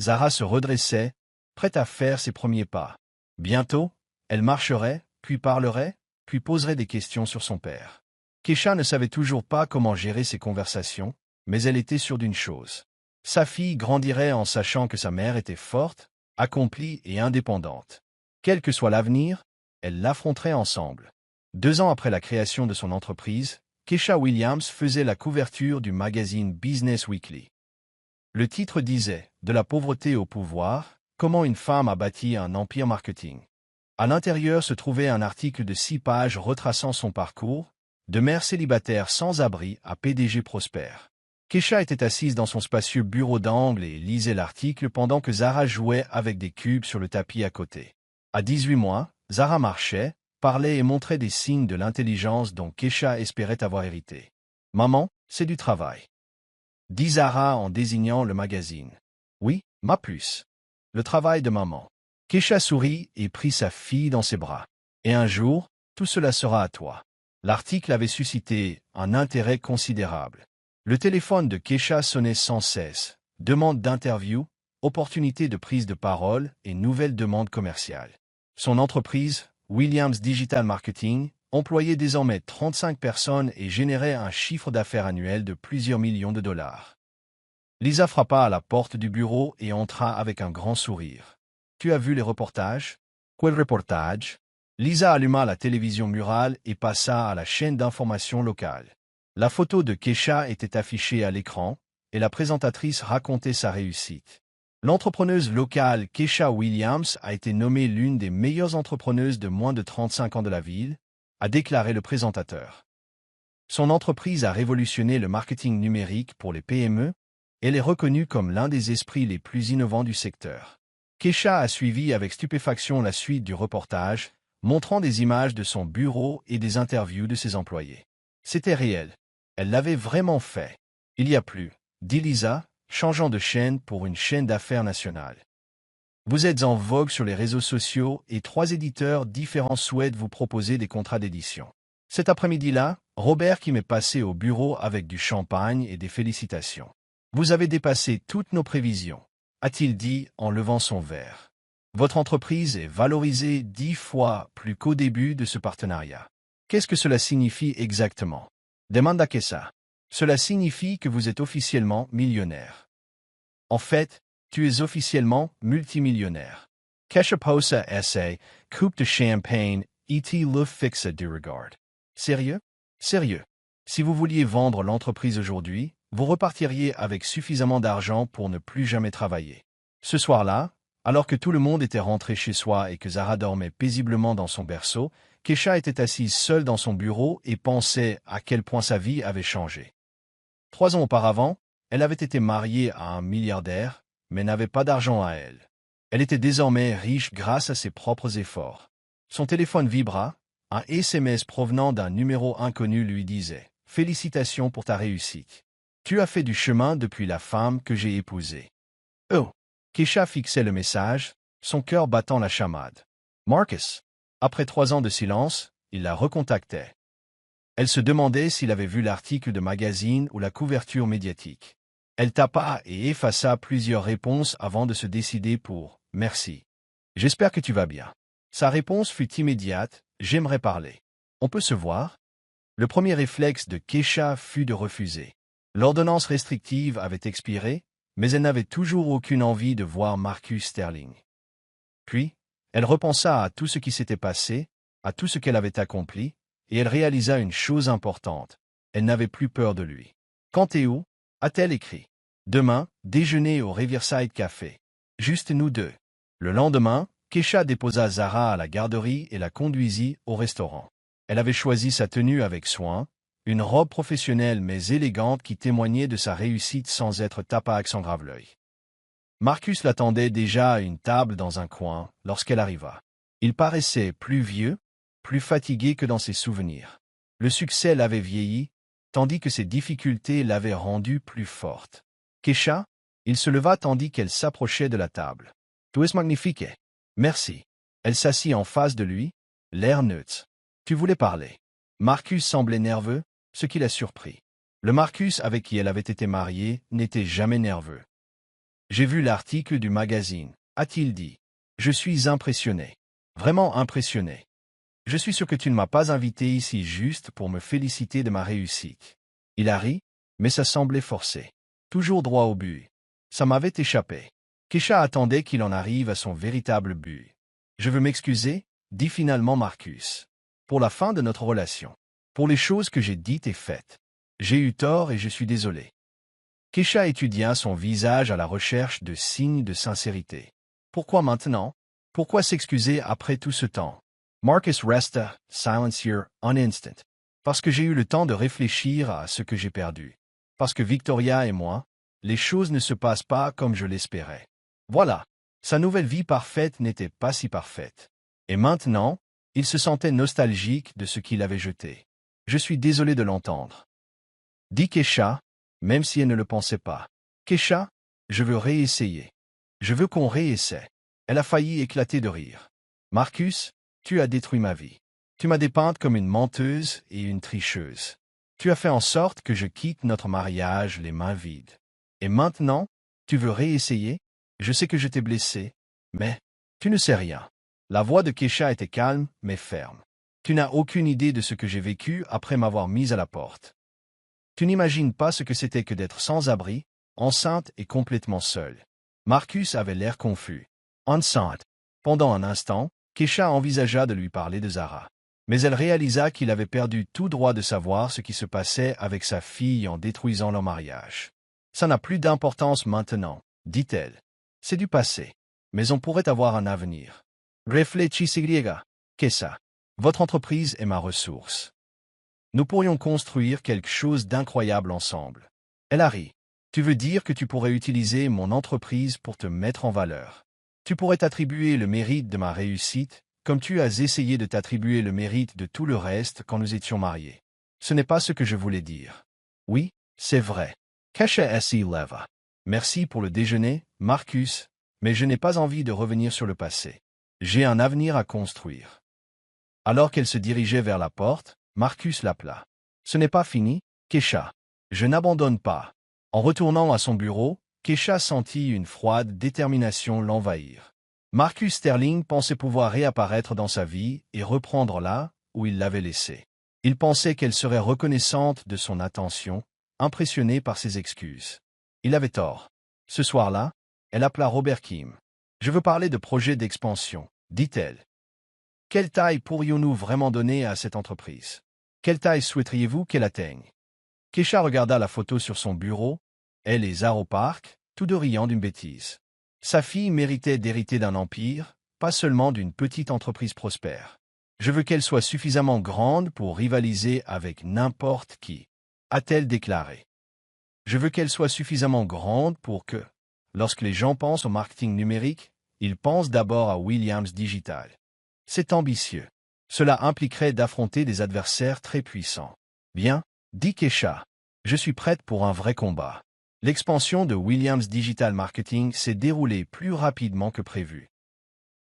Zara se redressait, prête à faire ses premiers pas. Bientôt, elle marcherait, puis parlerait, puis poserait des questions sur son père. Kesha ne savait toujours pas comment gérer ces conversations, mais elle était sûre d'une chose. Sa fille grandirait en sachant que sa mère était forte, accomplie et indépendante. Quel que soit l'avenir, elles l'affronteraient ensemble. 2 ans après la création de son entreprise, Kesha Williams faisait la couverture du magazine Business Weekly. Le titre disait « De la pauvreté au pouvoir, comment une femme a bâti un empire marketing ». À l'intérieur se trouvait un article de 6 pages retraçant son parcours, de mère célibataire sans abri à PDG prospère. Kesha était assise dans son spacieux bureau d'angle et lisait l'article pendant que Zara jouait avec des cubes sur le tapis à côté. À 18 mois, Zara marchait, parlait et montrait des signes de l'intelligence dont Kesha espérait avoir hérité. « Maman, c'est du travail. » dit Zara en désignant le magazine. « Oui, ma puce. Le travail de maman. » Kesha sourit et prit sa fille dans ses bras. « Et un jour, tout cela sera à toi. » L'article avait suscité un intérêt considérable. Le téléphone de Keisha sonnait sans cesse. Demande d'interview, opportunité de prise de parole et nouvelles demandes commerciales. Son entreprise, Williams Digital Marketing, employait désormais 35 personnes et générait un chiffre d'affaires annuel de plusieurs millions de dollars. Lisa frappa à la porte du bureau et entra avec un grand sourire. « Tu as vu les reportages ?»« Quel reportage ?» Lisa alluma la télévision murale et passa à la chaîne d'information locale. La photo de Keisha était affichée à l'écran, et la présentatrice racontait sa réussite. L'entrepreneuse locale Keisha Williams a été nommée l'une des meilleures entrepreneuses de moins de 35 ans de la ville, a déclaré le présentateur. Son entreprise a révolutionné le marketing numérique pour les PME. Elle est reconnue comme l'un des esprits les plus innovants du secteur. Keisha a suivi avec stupéfaction la suite du reportage, montrant des images de son bureau et des interviews de ses employés. C'était réel. Elle l'avait vraiment fait. Il y a plus, dit Lisa, changeant de chaîne pour une chaîne d'affaires nationale. Vous êtes en vogue sur les réseaux sociaux et 3 éditeurs différents souhaitent vous proposer des contrats d'édition. Cet après-midi-là, Robert qui m'est passé au bureau avec du champagne et des félicitations. Vous avez dépassé toutes nos prévisions, a-t-il dit en levant son verre. Votre entreprise est valorisée 10 fois plus qu'au début de ce partenariat. Qu'est-ce que cela signifie exactement? Demanda Keisha. Cela signifie que vous êtes officiellement millionnaire. En fait, tu es officiellement multimillionnaire. Keisha posa essa, coupe de champagne, et le fixa du regard. Sérieux? Sérieux. Si vous vouliez vendre l'entreprise aujourd'hui, vous repartiriez avec suffisamment d'argent pour ne plus jamais travailler. Ce soir-là, alors que tout le monde était rentré chez soi et que Zara dormait paisiblement dans son berceau, Keisha était assise seule dans son bureau et pensait à quel point sa vie avait changé. 3 ans auparavant, elle avait été mariée à un milliardaire, mais n'avait pas d'argent à elle. Elle était désormais riche grâce à ses propres efforts. Son téléphone vibra, un SMS provenant d'un numéro inconnu lui disait « Félicitations pour ta réussite. Tu as fait du chemin depuis la femme que j'ai épousée. » Oh! Keisha fixait le message, son cœur battant la chamade. Marcus. Après 3 ans de silence, il la recontactait. Elle se demandait s'il avait vu l'article de magazine ou la couverture médiatique. Elle tapa et effaça plusieurs réponses avant de se décider pour « Merci. J'espère que tu vas bien. » Sa réponse fut immédiate « J'aimerais parler. On peut se voir ?» Le premier réflexe de Keisha fut de refuser. L'ordonnance restrictive avait expiré, mais elle n'avait toujours aucune envie de voir Marcus Sterling. Puis, elle repensa à tout ce qui s'était passé, à tout ce qu'elle avait accompli, et elle réalisa une chose importante. Elle n'avait plus peur de lui. « Quand et où ?» a-t-elle écrit. « Demain, déjeuner au Riverside Café. Juste nous deux. » Le lendemain, Keisha déposa Zara à la garderie et la conduisit au restaurant. Elle avait choisi sa tenue avec soin, une robe professionnelle mais élégante qui témoignait de sa réussite sans être tapac sans grave-l'œil. Marcus l'attendait déjà à une table dans un coin lorsqu'elle arriva. Il paraissait plus vieux, plus fatigué que dans ses souvenirs. Le succès l'avait vieilli, tandis que ses difficultés l'avaient rendue plus forte. « Keisha ?» Il se leva tandis qu'elle s'approchait de la table. « Tu es magnifique. » « Merci. » Elle s'assit en face de lui, l'air neutre. « Tu voulais parler. » Marcus semblait nerveux, ce qui la surprit. Le Marcus avec qui elle avait été mariée n'était jamais nerveux. « J'ai vu l'article du magazine, » a-t-il dit. « Je suis impressionné. Vraiment impressionné. Je suis sûr que tu ne m'as pas invité ici juste pour me féliciter de ma réussite. » Il a ri, mais ça semblait forcé. Toujours droit au but. Ça m'avait échappé. Keisha attendait qu'il en arrive à son véritable but. « Je veux m'excuser, » dit finalement Marcus. « Pour la fin de notre relation. Pour les choses que j'ai dites et faites. J'ai eu tort et je suis désolé. » Keisha étudia son visage à la recherche de signes de sincérité. Pourquoi maintenant? Pourquoi s'excuser après tout ce temps? Marcus resta silencieux un instant. Parce que j'ai eu le temps de réfléchir à ce que j'ai perdu. Parce que Victoria et moi, les choses ne se passent pas comme je l'espérais. Voilà, sa nouvelle vie parfaite n'était pas si parfaite. Et maintenant, il se sentait nostalgique de ce qu'il avait jeté. Je suis désolé de l'entendre. Dit Keisha, même si elle ne le pensait pas. Keisha, je veux réessayer. Je veux qu'on réessaie. Elle a failli éclater de rire. Marcus, tu as détruit ma vie. Tu m'as dépeinte comme une menteuse et une tricheuse. Tu as fait en sorte que je quitte notre mariage les mains vides. Et maintenant, tu veux réessayer? Je sais que je t'ai blessé, mais tu ne sais rien. La voix de Kesha était calme, mais ferme. Tu n'as aucune idée de ce que j'ai vécu après m'avoir mise à la porte. Tu n'imagines pas ce que c'était que d'être sans abri, enceinte et complètement seule. Marcus avait l'air confus. Enceinte. Pendant un instant, Kesha envisagea de lui parler de Zara. Mais elle réalisa qu'il avait perdu tout droit de savoir ce qui se passait avec sa fille en détruisant leur mariage. Ça n'a plus d'importance maintenant, dit-elle. C'est du passé. Mais on pourrait avoir un avenir. Réfléchissez, Kesha. Votre entreprise est ma ressource. Nous pourrions construire quelque chose d'incroyable ensemble. Elle a ri. Tu veux dire que tu pourrais utiliser mon entreprise pour te mettre en valeur. Tu pourrais t'attribuer le mérite de ma réussite, comme tu as essayé de t'attribuer le mérite de tout le reste quand nous étions mariés. Ce n'est pas ce que je voulais dire. Oui, c'est vrai. Kesha S.E. leva. Merci pour le déjeuner, Marcus, mais je n'ai pas envie de revenir sur le passé. J'ai un avenir à construire. Alors qu'elle se dirigeait vers la porte, Marcus l'appela. Ce n'est pas fini, Kesha. Je n'abandonne pas. En retournant à son bureau, Kesha sentit une froide détermination l'envahir. Marcus Sterling pensait pouvoir réapparaître dans sa vie et reprendre là où il l'avait laissée. Il pensait qu'elle serait reconnaissante de son attention, impressionnée par ses excuses. Il avait tort. Ce soir-là, elle appela Robert Kim. « Je veux parler de projet d'expansion », dit-elle. « Quelle taille pourrions-nous vraiment donner à cette entreprise? Quelle taille souhaiteriez-vous qu'elle atteigne ?» Kesha regarda la photo sur son bureau, elle et Zara au parc, tous deux riant d'une bêtise. Sa fille méritait d'hériter d'un empire, pas seulement d'une petite entreprise prospère. Je veux qu'elle soit suffisamment grande pour rivaliser avec n'importe qui, a-t-elle déclaré. Je veux qu'elle soit suffisamment grande pour que, lorsque les gens pensent au marketing numérique, ils pensent d'abord à Williams Digital. C'est ambitieux. Cela impliquerait d'affronter des adversaires très puissants. Bien, dit Kesha, je suis prête pour un vrai combat. L'expansion de Williams Digital Marketing s'est déroulée plus rapidement que prévu.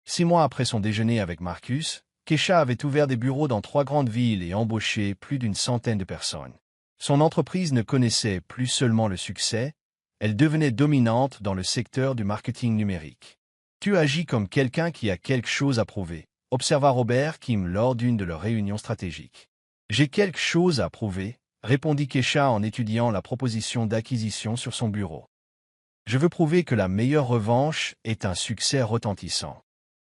6 mois après son déjeuner avec Marcus, Kesha avait ouvert des bureaux dans 3 grandes villes et embauché plus d'une centaine de personnes. Son entreprise ne connaissait plus seulement le succès, elle devenait dominante dans le secteur du marketing numérique. Tu agis comme quelqu'un qui a quelque chose à prouver, observa Robert Kim lors d'une de leurs réunions stratégiques. J'ai quelque chose à prouver, répondit Kesha en étudiant la proposition d'acquisition sur son bureau. Je veux prouver que la meilleure revanche est un succès retentissant.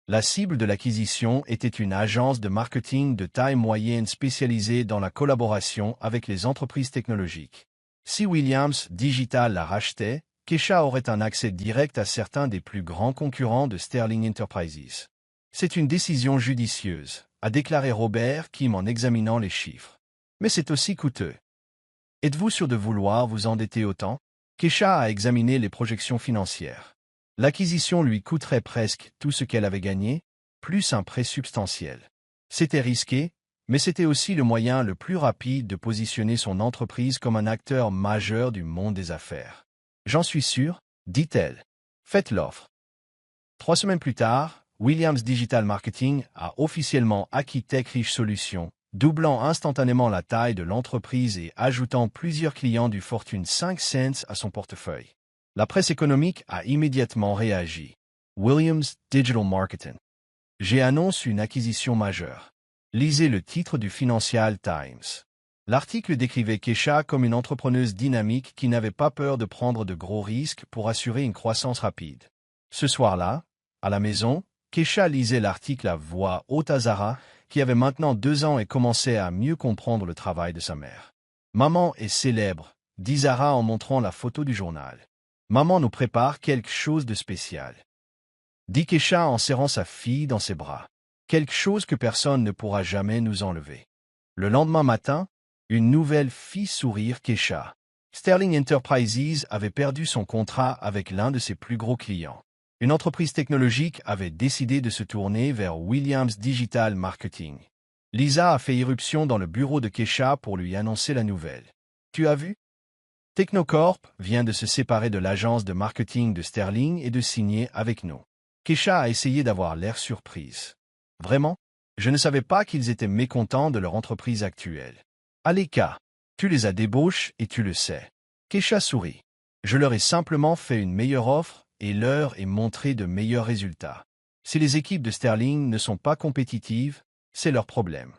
La cible de l'acquisition était une agence de marketing de taille moyenne spécialisée dans la collaboration avec les entreprises technologiques. Si Williams Digital la rachetait, Kesha aurait un accès direct à certains des plus grands concurrents de Sterling Enterprises. C'est une décision judicieuse, a déclaré Robert Kim en examinant les chiffres. Mais c'est aussi coûteux. Êtes-vous sûr de vouloir vous endetter autant? Kesha a examiné les projections financières. L'acquisition lui coûterait presque tout ce qu'elle avait gagné, plus un prêt substantiel. C'était risqué, mais c'était aussi le moyen le plus rapide de positionner son entreprise comme un acteur majeur du monde des affaires. J'en suis sûr, dit-elle. Faites l'offre. 3 semaines plus tard, Williams Digital Marketing a officiellement acquis TechRich Solutions, doublant instantanément la taille de l'entreprise et ajoutant plusieurs clients du Fortune 500 à son portefeuille. La presse économique a immédiatement réagi. Williams Digital Marketing. J'ai annoncé une acquisition majeure. Lisez le titre du Financial Times. L'article décrivait Kesha comme une entrepreneuse dynamique qui n'avait pas peur de prendre de gros risques pour assurer une croissance rapide. Ce soir-là, à la maison, Kesha lisait l'article à voix haute à Zara, qui avait maintenant 2 ans et commençait à mieux comprendre le travail de sa mère. « Maman est célèbre », dit Zara en montrant la photo du journal. « Maman nous prépare quelque chose de spécial », dit Kesha en serrant sa fille dans ses bras. « Quelque chose que personne ne pourra jamais nous enlever. » Le lendemain matin, une nouvelle fit sourire Kesha. Sterling Enterprises avait perdu son contrat avec l'un de ses plus gros clients. Une entreprise technologique avait décidé de se tourner vers Williams Digital Marketing. Lisa a fait irruption dans le bureau de Kesha pour lui annoncer la nouvelle. « Tu as vu? Technocorp vient de se séparer de l'agence de marketing de Sterling et de signer avec nous. » Kesha a essayé d'avoir l'air surprise. « Vraiment? Je ne savais pas qu'ils étaient mécontents de leur entreprise actuelle. Aleka, Tu les as débauchés et tu le sais. Keisha sourit. Je leur ai simplement fait une meilleure offre et leur ai montré de meilleurs résultats. Si les équipes de Sterling ne sont pas compétitives, c'est leur problème.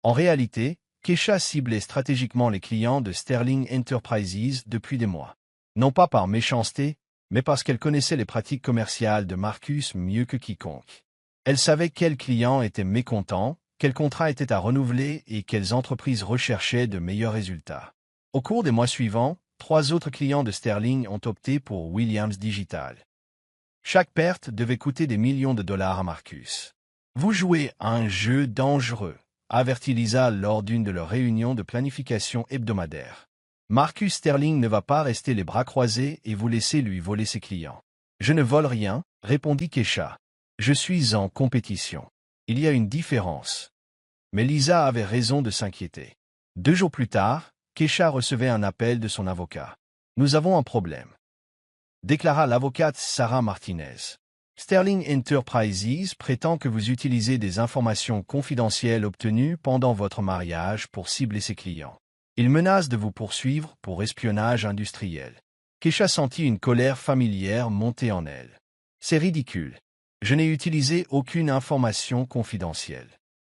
En réalité, Keisha ciblait stratégiquement les clients de Sterling Enterprises depuis des mois. Non pas par méchanceté, mais parce qu'elle connaissait les pratiques commerciales de Marcus mieux que quiconque. Elle savait quels clients étaient mécontents, quels contrats étaient à renouveler et quelles entreprises recherchaient de meilleurs résultats. Au cours des mois suivants, 3 autres clients de Sterling ont opté pour Williams Digital. Chaque perte devait coûter des millions de dollars à Marcus. Vous jouez à un jeu dangereux, avertit Lisa lors d'une de leurs réunions de planification hebdomadaire. Marcus Sterling ne va pas rester les bras croisés et vous laisser lui voler ses clients. Je ne vole rien, répondit Keisha. Je suis en compétition. Il y a une différence. Mais Lisa avait raison de s'inquiéter. 2 jours plus tard, Keisha recevait un appel de son avocat. Nous avons un problème, déclara l'avocate Sarah Martinez. Sterling Enterprises prétend que vous utilisez des informations confidentielles obtenues pendant votre mariage pour cibler ses clients. Il menace de vous poursuivre pour espionnage industriel. Keisha sentit une colère familière monter en elle. C'est ridicule. Je n'ai utilisé aucune information confidentielle.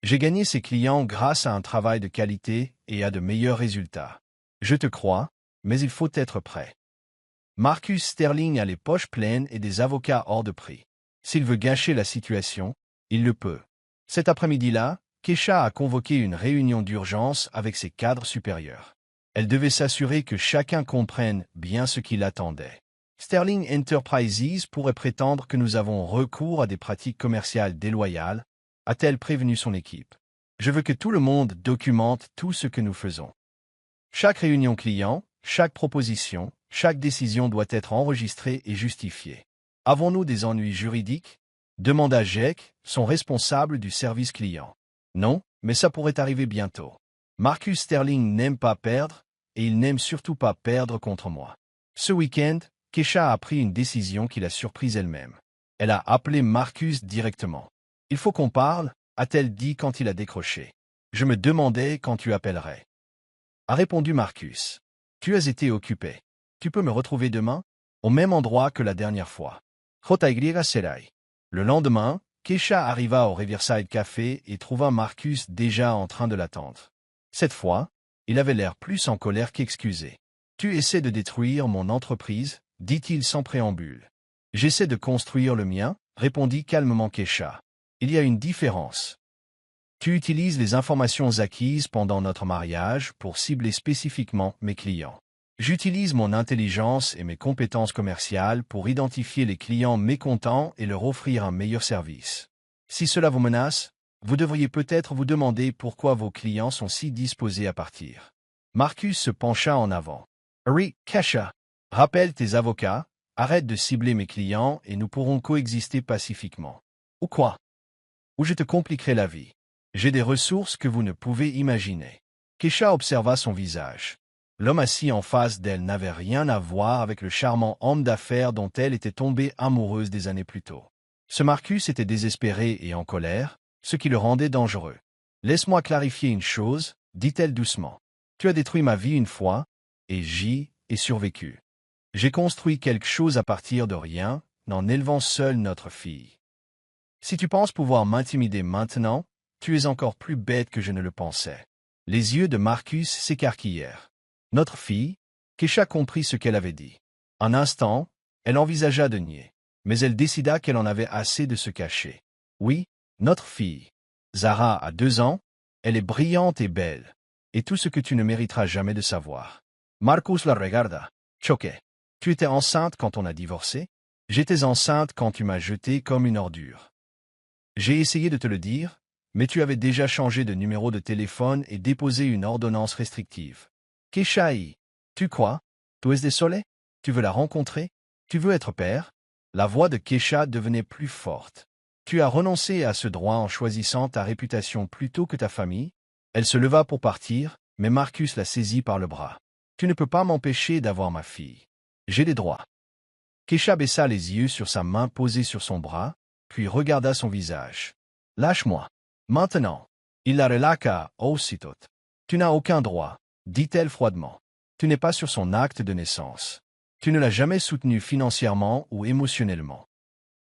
J'ai gagné ces clients grâce à un travail de qualité et à de meilleurs résultats. Je te crois, mais il faut être prêt. Marcus Sterling a les poches pleines et des avocats hors de prix. S'il veut gâcher la situation, il le peut. Cet après-midi-là, Keisha a convoqué une réunion d'urgence avec ses cadres supérieurs. Elle devait s'assurer que chacun comprenne bien ce qui l'attendait. Sterling Enterprises pourrait prétendre que nous avons recours à des pratiques commerciales déloyales, a-t-elle prévenu son équipe. Je veux que tout le monde documente tout ce que nous faisons. Chaque réunion client, chaque proposition, chaque décision doit être enregistrée et justifiée. Avons-nous des ennuis juridiques? Demanda Jake, son responsable du service client. Non, mais ça pourrait arriver bientôt. Marcus Sterling n'aime pas perdre, et il n'aime surtout pas perdre contre moi. Ce week-end, Keisha a pris une décision qui l'a surprise elle-même. Elle a appelé Marcus directement. Il faut qu'on parle, a-t-elle dit quand il a décroché. Je me demandais quand tu appellerais. A répondu Marcus. Tu as été occupé. Tu peux me retrouver demain, au même endroit que la dernière fois. J.Y. Serai. Le lendemain, Keisha arriva au Riverside Café et trouva Marcus déjà en train de l'attendre. Cette fois, il avait l'air plus en colère qu'excusé. Tu essaies de détruire mon entreprise, dit-il sans préambule. J'essaie de construire le mien, répondit calmement Keisha. Il y a une différence. Tu utilises les informations acquises pendant notre mariage pour cibler spécifiquement mes clients. J'utilise mon intelligence et mes compétences commerciales pour identifier les clients mécontents et leur offrir un meilleur service. Si cela vous menace, vous devriez peut-être vous demander pourquoi vos clients sont si disposés à partir. Marcus se pencha en avant. Oui, Keisha. Rappelle tes avocats, arrête de cibler mes clients et nous pourrons coexister pacifiquement. Ou quoi? Ou je te compliquerai la vie. J'ai des ressources que vous ne pouvez imaginer. Keisha observa son visage. L'homme assis en face d'elle n'avait rien à voir avec le charmant homme d'affaires dont elle était tombée amoureuse des années plus tôt. Ce Marcus était désespéré et en colère, ce qui le rendait dangereux. Laisse-moi clarifier une chose, dit-elle doucement. Tu as détruit ma vie une fois, et j'y ai survécu. J'ai construit quelque chose à partir de rien, en élevant seule notre fille. Si tu penses pouvoir m'intimider maintenant, tu es encore plus bête que je ne le pensais. Les yeux de Marcus s'écarquillèrent. Notre fille, Keisha comprit ce qu'elle avait dit. Un instant, elle envisagea de nier, mais elle décida qu'elle en avait assez de se cacher. Oui, notre fille. Zara a 2 ans, elle est brillante et belle, et tout ce que tu ne mériteras jamais de savoir. Marcus la regarda, choqué. Tu étais enceinte quand on a divorcé? J'étais enceinte quand tu m'as jetée comme une ordure. J'ai essayé de te le dire, mais tu avais déjà changé de numéro de téléphone et déposé une ordonnance restrictive. Keisha, tu quoi? Tu es désolé? Tu veux la rencontrer? Tu veux être père? La voix de Keisha devenait plus forte. Tu as renoncé à ce droit en choisissant ta réputation plutôt que ta famille? Elle se leva pour partir, mais Marcus la saisit par le bras. Tu ne peux pas m'empêcher d'avoir ma fille. J'ai des droits. Keisha baissa les yeux sur sa main posée sur son bras, puis regarda son visage. Lâche-moi. Maintenant. Il la relaqua aussitôt. Tu n'as aucun droit. dit-elle froidement. Tu n'es pas sur son acte de naissance. Tu ne l'as jamais soutenu financièrement ou émotionnellement.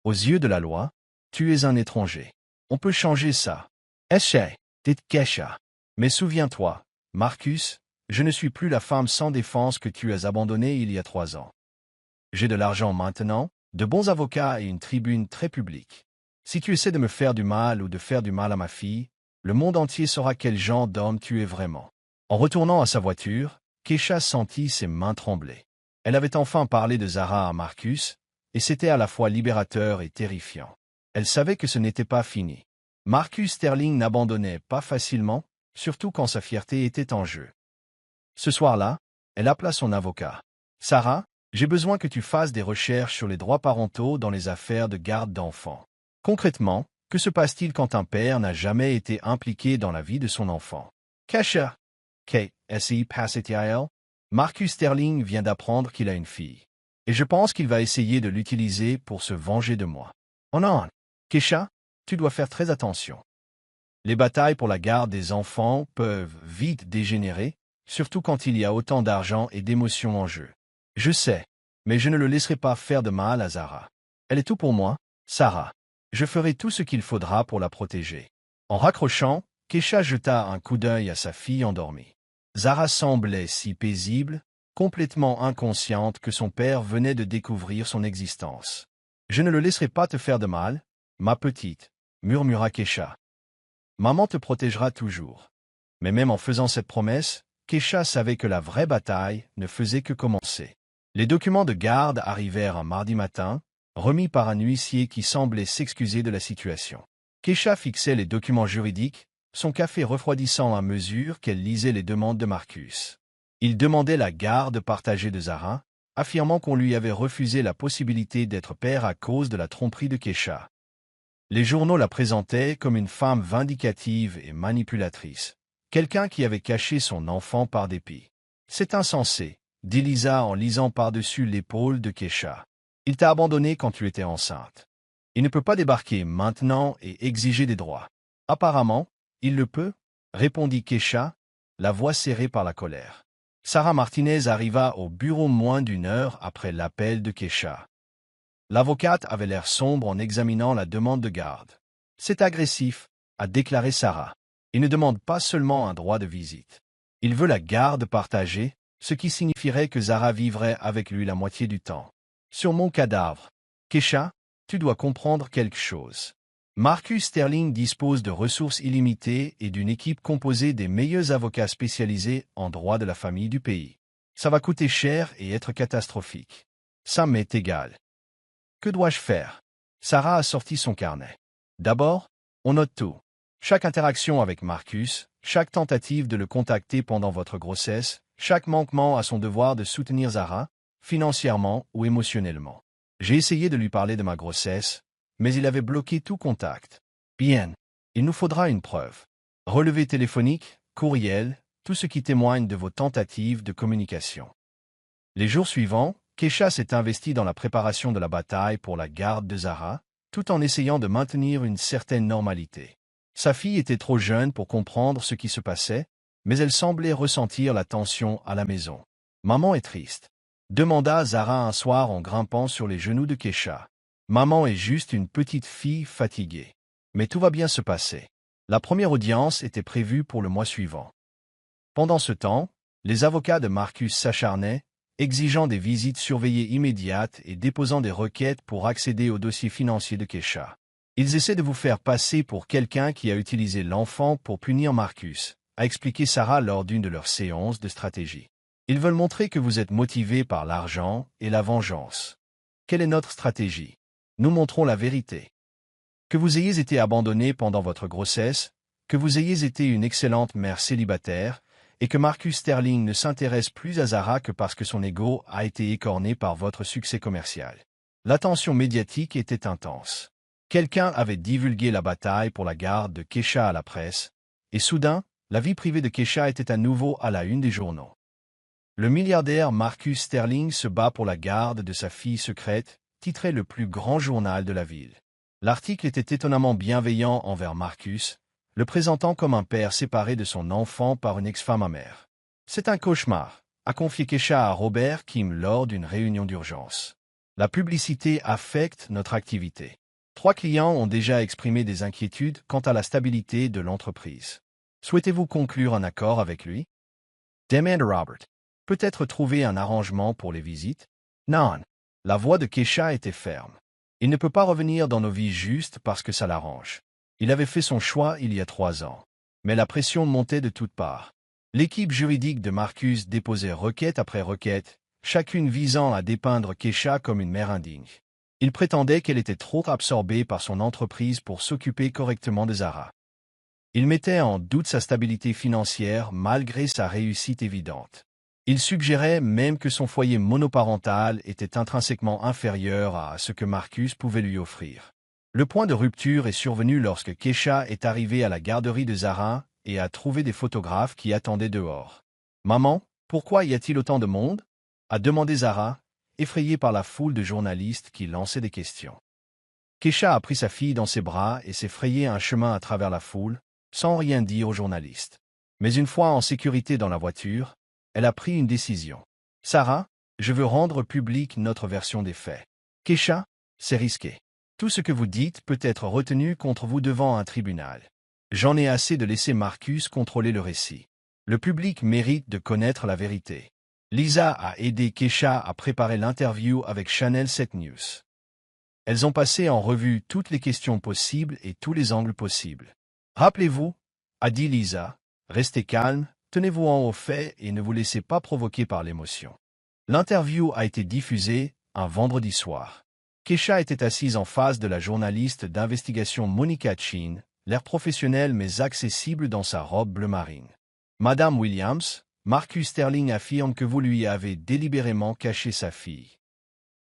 Aux yeux de la loi, tu es un étranger. On peut changer ça. Essaye, dit Kesha. Mais souviens-toi, Marcus, je ne suis plus la femme sans défense que tu as abandonnée il y a 3 ans. J'ai de l'argent maintenant, de bons avocats et une tribune très publique. Si tu essaies de me faire du mal ou de faire du mal à ma fille, le monde entier saura quel genre d'homme tu es vraiment. En retournant à sa voiture, Kesha sentit ses mains trembler. Elle avait enfin parlé de Zara à Marcus, et c'était à la fois libérateur et terrifiant. Elle savait que ce n'était pas fini. Marcus Sterling n'abandonnait pas facilement, surtout quand sa fierté était en jeu. Ce soir-là, elle appela son avocat. « Sarah, j'ai besoin que tu fasses des recherches sur les droits parentaux dans les affaires de garde d'enfants. Concrètement, que se passe-t-il quand un père n'a jamais été impliqué dans la vie de son enfant? » Kesha. K.S.I. Passetiel. Marcus Sterling vient d'apprendre qu'il a une fille. Et je pense qu'il va essayer de l'utiliser pour se venger de moi. Oh non! Kesha, tu dois faire très attention. Les batailles pour la garde des enfants peuvent vite dégénérer, surtout quand il y a autant d'argent et d'émotions en jeu. Je sais, mais je ne le laisserai pas faire de mal à Zara. Elle est tout pour moi, Sarah. Je ferai tout ce qu'il faudra pour la protéger. En raccrochant, Kesha jeta un coup d'œil à sa fille endormie. Zara semblait si paisible, complètement inconsciente que son père venait de découvrir son existence. « Je ne le laisserai pas te faire de mal, ma petite, » murmura Kesha. « Maman te protégera toujours. » Mais même en faisant cette promesse, Kesha savait que la vraie bataille ne faisait que commencer. Les documents de garde arrivèrent un mardi matin, remis par un huissier qui semblait s'excuser de la situation. Kesha fixait les documents juridiques, son café refroidissant à mesure qu'elle lisait les demandes de Marcus. Il demandait la garde partagée de Zara, affirmant qu'on lui avait refusé la possibilité d'être père à cause de la tromperie de Kesha. Les journaux la présentaient comme une femme vindicative et manipulatrice, quelqu'un qui avait caché son enfant par dépit. « C'est insensé, » dit Lisa en lisant par-dessus l'épaule de Kesha. « Il t'a abandonné quand tu étais enceinte. Il ne peut pas débarquer maintenant et exiger des droits. »« Apparemment, il le peut, » répondit Kesha, la voix serrée par la colère. Sarah Martinez arriva au bureau moins d'1 heure après l'appel de Kesha. L'avocate avait l'air sombre en examinant la demande de garde. « C'est agressif, » a déclaré Sarah. « Il ne demande pas seulement un droit de visite. Il veut la garde partagée, ce qui signifierait que Zara vivrait avec lui la moitié du temps. Sur mon cadavre. Kesha, tu dois comprendre quelque chose. Marcus Sterling dispose de ressources illimitées et d'une équipe composée des meilleurs avocats spécialisés en droit de la famille du pays. Ça va coûter cher et être catastrophique. Ça m'est égal. Que dois-je faire? » Sarah a sorti son carnet. « D'abord, on note tout. Chaque interaction avec Marcus, chaque tentative de le contacter pendant votre grossesse, chaque manquement à son devoir de soutenir Zara, financièrement ou émotionnellement. J'ai essayé de lui parler de ma grossesse, mais il avait bloqué tout contact. Bien, il nous faudra une preuve. Relevé téléphonique, courriel, tout ce qui témoigne de vos tentatives de communication. » Les jours suivants, Kesha s'est investie dans la préparation de la bataille pour la garde de Zara, tout en essayant de maintenir une certaine normalité. Sa fille était trop jeune pour comprendre ce qui se passait, mais elle semblait ressentir la tension à la maison. « Maman est triste, » demanda Zara un soir en grimpant sur les genoux de Kesha. « Maman est juste une petite fille fatiguée. Mais tout va bien se passer. » La première audience était prévue pour le mois suivant. Pendant ce temps, les avocats de Marcus s'acharnaient, exigeant des visites surveillées immédiates et déposant des requêtes pour accéder au dossier financier de Kesha. « Ils essaient de vous faire passer pour quelqu'un qui a utilisé l'enfant pour punir Marcus, » a expliqué Sarah lors d'une de leurs séances de stratégie. « Ils veulent montrer que vous êtes motivé par l'argent et la vengeance. Quelle est notre stratégie? Nous montrons la vérité. Que vous ayez été abandonné pendant votre grossesse, que vous ayez été une excellente mère célibataire, et que Marcus Sterling ne s'intéresse plus à Zara que parce que son ego a été écorné par votre succès commercial. » L'attention médiatique était intense. Quelqu'un avait divulgué la bataille pour la garde de Kesha à la presse, et soudain, la vie privée de Kesha était à nouveau à la une des journaux. Le milliardaire Marcus Sterling se bat pour la garde de sa fille secrète, titrait le plus grand journal de la ville. L'article était étonnamment bienveillant envers Marcus, le présentant comme un père séparé de son enfant par une ex-femme amère. C'est un cauchemar, a confié Keisha à Robert Kim lors d'une réunion d'urgence. La publicité affecte notre activité. 3 clients ont déjà exprimé des inquiétudes quant à la stabilité de l'entreprise. Souhaitez-vous conclure un accord avec lui? Demande Robert. Peut-être trouver un arrangement pour les visites? Non. La voix de Keisha était ferme. Il ne peut pas revenir dans nos vies juste parce que ça l'arrange. Il avait fait son choix il y a 3 ans. Mais la pression montait de toutes parts. L'équipe juridique de Marcus déposait requête après requête, chacune visant à dépeindre Keisha comme une mère indigne. Il prétendait qu'elle était trop absorbée par son entreprise pour s'occuper correctement de Zara. Il mettait en doute sa stabilité financière malgré sa réussite évidente. Il suggérait même que son foyer monoparental était intrinsèquement inférieur à ce que Marcus pouvait lui offrir. Le point de rupture est survenu lorsque Keisha est arrivée à la garderie de Zara et a trouvé des photographes qui attendaient dehors. « Maman, pourquoi y a-t-il autant de monde ?» a demandé Zara, effrayée par la foule de journalistes qui lançaient des questions. Keisha a pris sa fille dans ses bras et s'est frayé un chemin à travers la foule, sans rien dire aux journalistes. Mais une fois en sécurité dans la voiture, elle a pris une décision. « Sarah, je veux rendre publique notre version des faits. Keisha, c'est risqué. Tout ce que vous dites peut être retenu contre vous devant un tribunal. J'en ai assez de laisser Marcus contrôler le récit. Le public mérite de connaître la vérité. » Lisa a aidé Keisha à préparer l'interview avec Channel 7 News. Elles ont passé en revue toutes les questions possibles et tous les angles possibles. « Rappelez-vous, a dit Lisa, restez calme, tenez-vous en au fait et ne vous laissez pas provoquer par l'émotion. » L'interview a été diffusée un vendredi soir. Keisha était assise en face de la journaliste d'investigation Monica Chin, l'air professionnel mais accessible dans sa robe bleu marine. « Madame Williams, Marcus Sterling affirme que vous lui avez délibérément caché sa fille.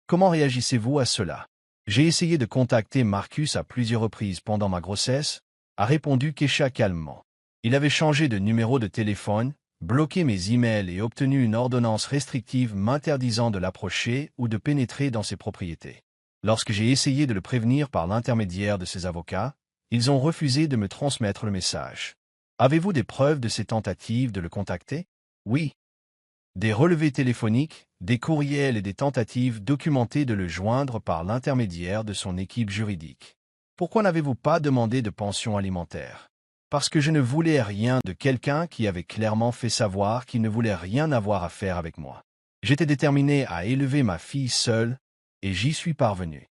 Comment réagissez-vous à cela? J'ai essayé de contacter Marcus à plusieurs reprises pendant ma grossesse, a répondu Keisha calmement. Il avait changé de numéro de téléphone, bloqué mes emails et obtenu une ordonnance restrictive m'interdisant de l'approcher ou de pénétrer dans ses propriétés. Lorsque j'ai essayé de le prévenir par l'intermédiaire de ses avocats, ils ont refusé de me transmettre le message. Avez-vous des preuves de ces tentatives de le contacter? Oui. Des relevés téléphoniques, des courriels et des tentatives documentées de le joindre par l'intermédiaire de son équipe juridique. Pourquoi n'avez-vous pas demandé de pension alimentaire? Parce que je ne voulais rien de quelqu'un qui avait clairement fait savoir qu'il ne voulait rien avoir à faire avec moi. J'étais déterminé à élever ma fille seule, et j'y suis parvenu.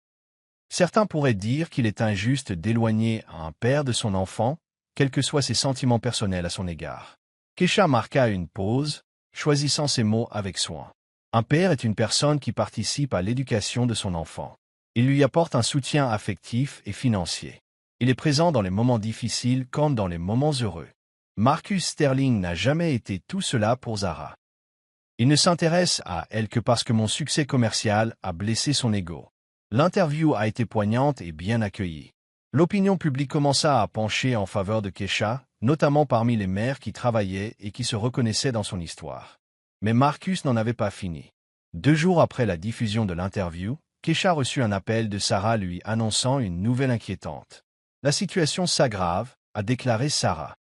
Certains pourraient dire qu'il est injuste d'éloigner un père de son enfant, quels que soient ses sentiments personnels à son égard. Keisha marqua une pause, choisissant ses mots avec soin. Un père est une personne qui participe à l'éducation de son enfant. Il lui apporte un soutien affectif et financier. Il est présent dans les moments difficiles comme dans les moments heureux. Marcus Sterling n'a jamais été tout cela pour Zara. Il ne s'intéresse à elle que parce que mon succès commercial a blessé son ego. L'interview a été poignante et bien accueillie. L'opinion publique commença à pencher en faveur de Keisha, notamment parmi les mères qui travaillaient et qui se reconnaissaient dans son histoire. Mais Marcus n'en avait pas fini. 2 jours après la diffusion de l'interview, Keisha reçut un appel de Sarah lui annonçant une nouvelle inquiétante. « La situation s'aggrave », a déclaré Sarah.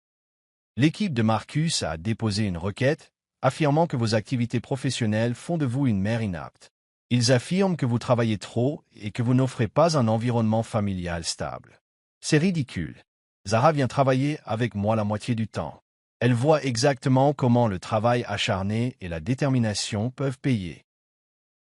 L'équipe de Marcus a déposé une requête, affirmant que vos activités professionnelles font de vous une mère inapte. Ils affirment que vous travaillez trop et que vous n'offrez pas un environnement familial stable. C'est ridicule. Zara vient travailler avec moi la moitié du temps. Elle voit exactement comment le travail acharné et la détermination peuvent payer.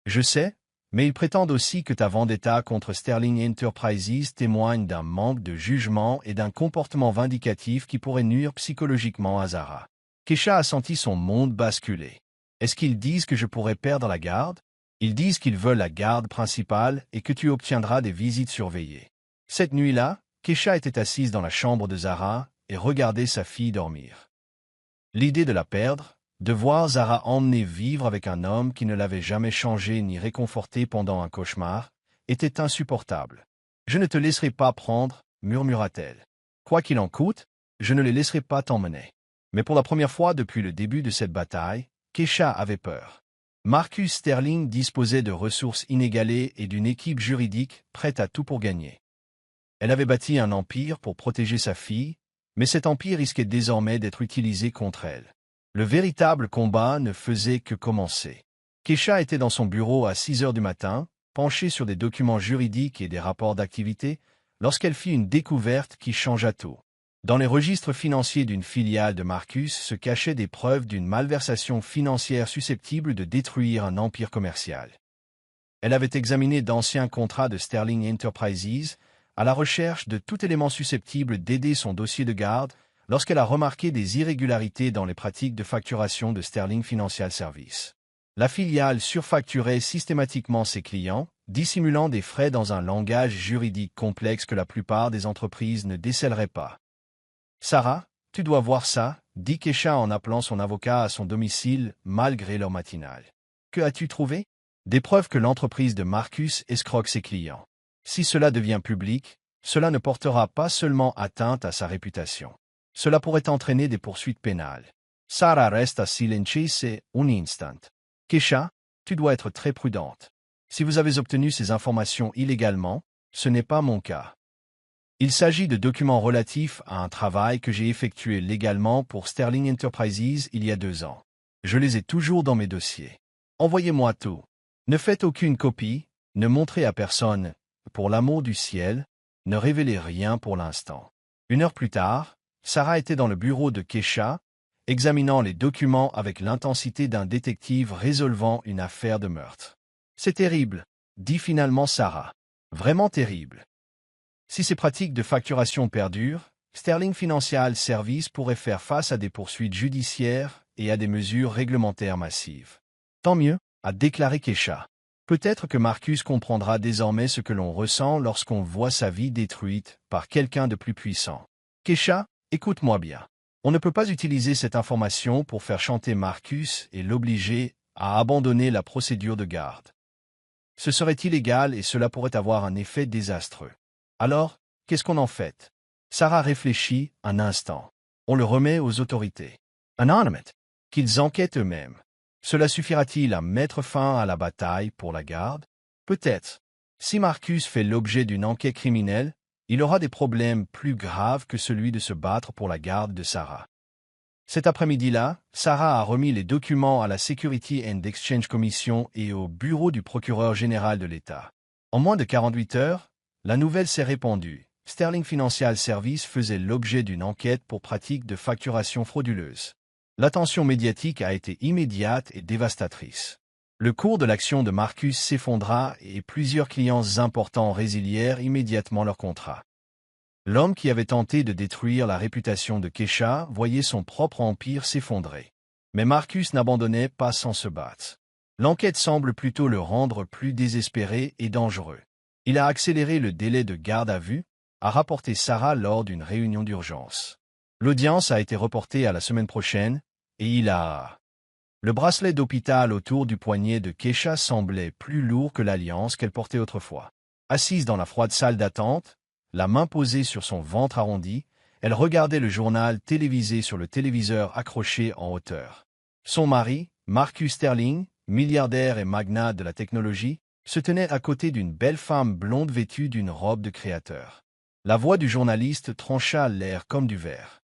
Je sais, mais ils prétendent aussi que ta vendetta contre Sterling Enterprises témoigne d'un manque de jugement et d'un comportement vindicatif qui pourrait nuire psychologiquement à Zara. Keisha a senti son monde basculer. Est-ce qu'ils disent que je pourrais perdre la garde? Ils disent qu'ils veulent la garde principale et que tu obtiendras des visites surveillées. Cette nuit-là, Keisha était assise dans la chambre de Zara et regardait sa fille dormir. L'idée de la perdre, de voir Zara emmenée vivre avec un homme qui ne l'avait jamais changée ni réconfortée pendant un cauchemar, était insupportable. « Je ne te laisserai pas prendre, » murmura-t-elle. « Quoi qu'il en coûte, je ne les laisserai pas t'emmener. » Mais pour la première fois depuis le début de cette bataille, Keisha avait peur. Marcus Sterling disposait de ressources inégalées et d'une équipe juridique prête à tout pour gagner. Elle avait bâti un empire pour protéger sa fille, mais cet empire risquait désormais d'être utilisé contre elle. Le véritable combat ne faisait que commencer. Keisha était dans son bureau à 6 heures du matin, penchée sur des documents juridiques et des rapports d'activité, lorsqu'elle fit une découverte qui changea tout. Dans les registres financiers d'une filiale de Marcus se cachaient des preuves d'une malversation financière susceptible de détruire un empire commercial. Elle avait examiné d'anciens contrats de Sterling Enterprises, à la recherche de tout élément susceptible d'aider son dossier de garde, lorsqu'elle a remarqué des irrégularités dans les pratiques de facturation de Sterling Financial Services. La filiale surfacturait systématiquement ses clients, dissimulant des frais dans un langage juridique complexe que la plupart des entreprises ne décèleraient pas. « Sarah, tu dois voir ça », dit Keisha en appelant son avocat à son domicile malgré l'heure matinale. « Que as-tu trouvé ?» Des preuves que l'entreprise de Marcus escroque ses clients. Si cela devient public, cela ne portera pas seulement atteinte à sa réputation. Cela pourrait entraîner des poursuites pénales. Sarah resta silencieuse un instant. « Keisha, tu dois être très prudente. Si vous avez obtenu ces informations illégalement, ce n'est pas mon cas. Il s'agit de documents relatifs à un travail que j'ai effectué légalement pour Sterling Enterprises il y a 2 ans. Je les ai toujours dans mes dossiers. Envoyez-moi tout. Ne faites aucune copie, ne montrez à personne, pour l'amour du ciel, ne révélez rien pour l'instant. » 1 heure plus tard, Sarah était dans le bureau de Keisha, examinant les documents avec l'intensité d'un détective résolvant une affaire de meurtre. « C'est terrible, » dit finalement Sarah. « Vraiment terrible. Si ces pratiques de facturation perdurent, Sterling Financial Services pourrait faire face à des poursuites judiciaires et à des mesures réglementaires massives. »« Tant mieux, » a déclaré Keisha. « Peut-être que Marcus comprendra désormais ce que l'on ressent lorsqu'on voit sa vie détruite par quelqu'un de plus puissant. »« Keisha, écoute-moi bien. On ne peut pas utiliser cette information pour faire chanter Marcus et l'obliger à abandonner la procédure de garde. Ce serait illégal et cela pourrait avoir un effet désastreux. Alors, qu'est-ce qu'on en fait ?» Sarah réfléchit un instant. « On le remet aux autorités. Anonymous. Qu'ils enquêtent eux-mêmes. Cela suffira-t-il à mettre fin à la bataille pour la garde? Peut-être. Si Marcus fait l'objet d'une enquête criminelle, il aura des problèmes plus graves que celui de se battre pour la garde de Sarah. » Cet après-midi-là, Sarah a remis les documents à la Security and Exchange Commission et au bureau du procureur général de l'État. En moins de 48 heures, la nouvelle s'est répandue. Sterling Financial Services faisait l'objet d'une enquête pour pratique de facturation frauduleuse. L'attention médiatique a été immédiate et dévastatrice. Le cours de l'action de Marcus s'effondra et plusieurs clients importants résilièrent immédiatement leur contrat. L'homme qui avait tenté de détruire la réputation de Keisha voyait son propre empire s'effondrer. Mais Marcus n'abandonnait pas sans se battre. L'enquête semble plutôt le rendre plus désespéré et dangereux. Il a accéléré le délai de garde à vue, a rapporté Sarah lors d'une réunion d'urgence. L'audience a été reportée à la semaine prochaine, et il a... Le bracelet d'hôpital autour du poignet de Keisha semblait plus lourd que l'alliance qu'elle portait autrefois. Assise dans la froide salle d'attente, la main posée sur son ventre arrondi, elle regardait le journal télévisé sur le téléviseur accroché en hauteur. Son mari, Marcus Sterling, milliardaire et magnat de la technologie, se tenait à côté d'une belle femme blonde vêtue d'une robe de créateur. La voix du journaliste trancha l'air comme du verre.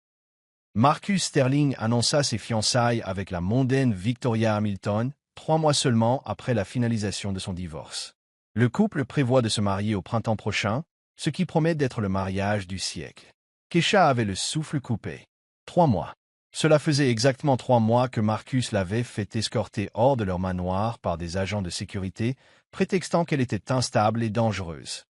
Marcus Sterling annonça ses fiançailles avec la mondaine Victoria Hamilton, 3 mois seulement après la finalisation de son divorce. Le couple prévoit de se marier au printemps prochain, ce qui promet d'être le mariage du siècle. Keisha avait le souffle coupé. 3 mois. Cela faisait exactement 3 mois que Marcus l'avait fait escorter hors de leur manoir par des agents de sécurité, prétextant qu'elle était instable et dangereuse.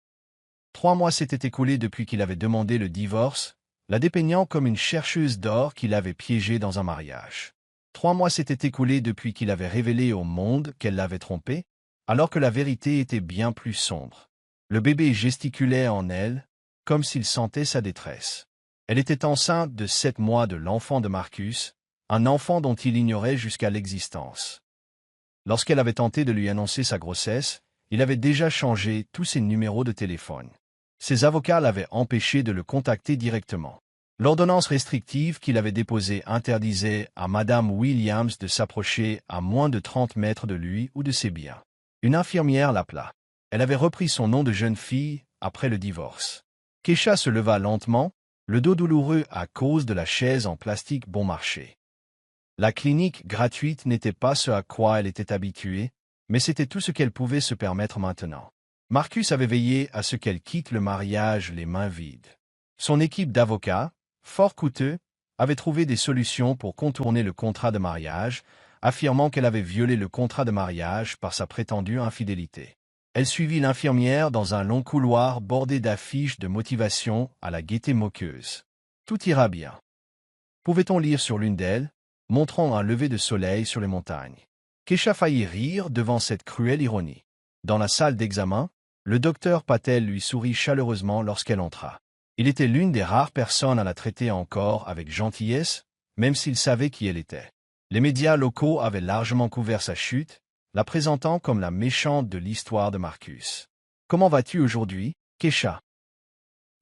3 mois s'étaient écoulés depuis qu'il avait demandé le divorce, la dépeignant comme une chercheuse d'or qu'il avait piégée dans un mariage. 3 mois s'étaient écoulés depuis qu'il avait révélé au monde qu'elle l'avait trompé, alors que la vérité était bien plus sombre. Le bébé gesticulait en elle, comme s'il sentait sa détresse. Elle était enceinte de 7 mois de l'enfant de Marcus, un enfant dont il ignorait jusqu'à l'existence. Lorsqu'elle avait tenté de lui annoncer sa grossesse, il avait déjà changé tous ses numéros de téléphone. Ses avocats l'avaient empêché de le contacter directement. L'ordonnance restrictive qu'il avait déposée interdisait à Madame Williams de s'approcher à moins de 30 mètres de lui ou de ses biens. Une infirmière l'appela. Elle avait repris son nom de jeune fille après le divorce. Keisha se leva lentement, le dos douloureux à cause de la chaise en plastique bon marché. La clinique gratuite n'était pas ce à quoi elle était habituée, mais c'était tout ce qu'elle pouvait se permettre maintenant. Marcus avait veillé à ce qu'elle quitte le mariage les mains vides. Son équipe d'avocats, fort coûteux, avait trouvé des solutions pour contourner le contrat de mariage, affirmant qu'elle avait violé le contrat de mariage par sa prétendue infidélité. Elle suivit l'infirmière dans un long couloir bordé d'affiches de motivation à la gaieté moqueuse. Tout ira bien. Pouvait-on lire sur l'une d'elles, montrant un lever de soleil sur les montagnes. Kesha faillit rire devant cette cruelle ironie. Dans la salle d'examen, le docteur Patel lui sourit chaleureusement lorsqu'elle entra. Il était l'une des rares personnes à la traiter encore avec gentillesse, même s'il savait qui elle était. Les médias locaux avaient largement couvert sa chute, la présentant comme la méchante de l'histoire de Marcus. « Comment vas-tu aujourd'hui, Kesha ?»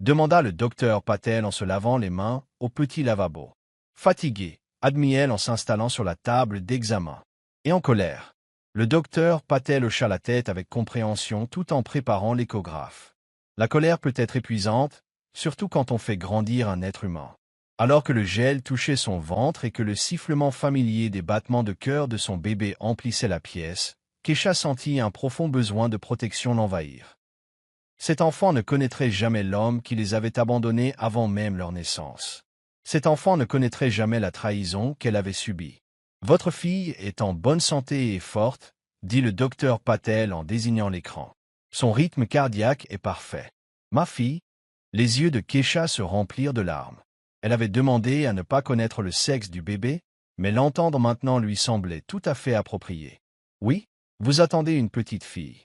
demanda le docteur Patel en se lavant les mains au petit lavabo. Fatigué, admit-elle en s'installant sur la table d'examen. Et en colère. Le docteur Patel hocha la tête avec compréhension tout en préparant l'échographe. La colère peut être épuisante, surtout quand on fait grandir un être humain. Alors que le gel touchait son ventre et que le sifflement familier des battements de cœur de son bébé emplissait la pièce, Kesha sentit un profond besoin de protection l'envahir. Cet enfant ne connaîtrait jamais l'homme qui les avait abandonnés avant même leur naissance. Cet enfant ne connaîtrait jamais la trahison qu'elle avait subie. « Votre fille est en bonne santé et forte, » dit le docteur Patel en désignant l'écran. Son rythme cardiaque est parfait. « Ma fille ?» Les yeux de Kesha se remplirent de larmes. Elle avait demandé à ne pas connaître le sexe du bébé, mais l'entendre maintenant lui semblait tout à fait approprié. « Oui, vous attendez une petite fille. »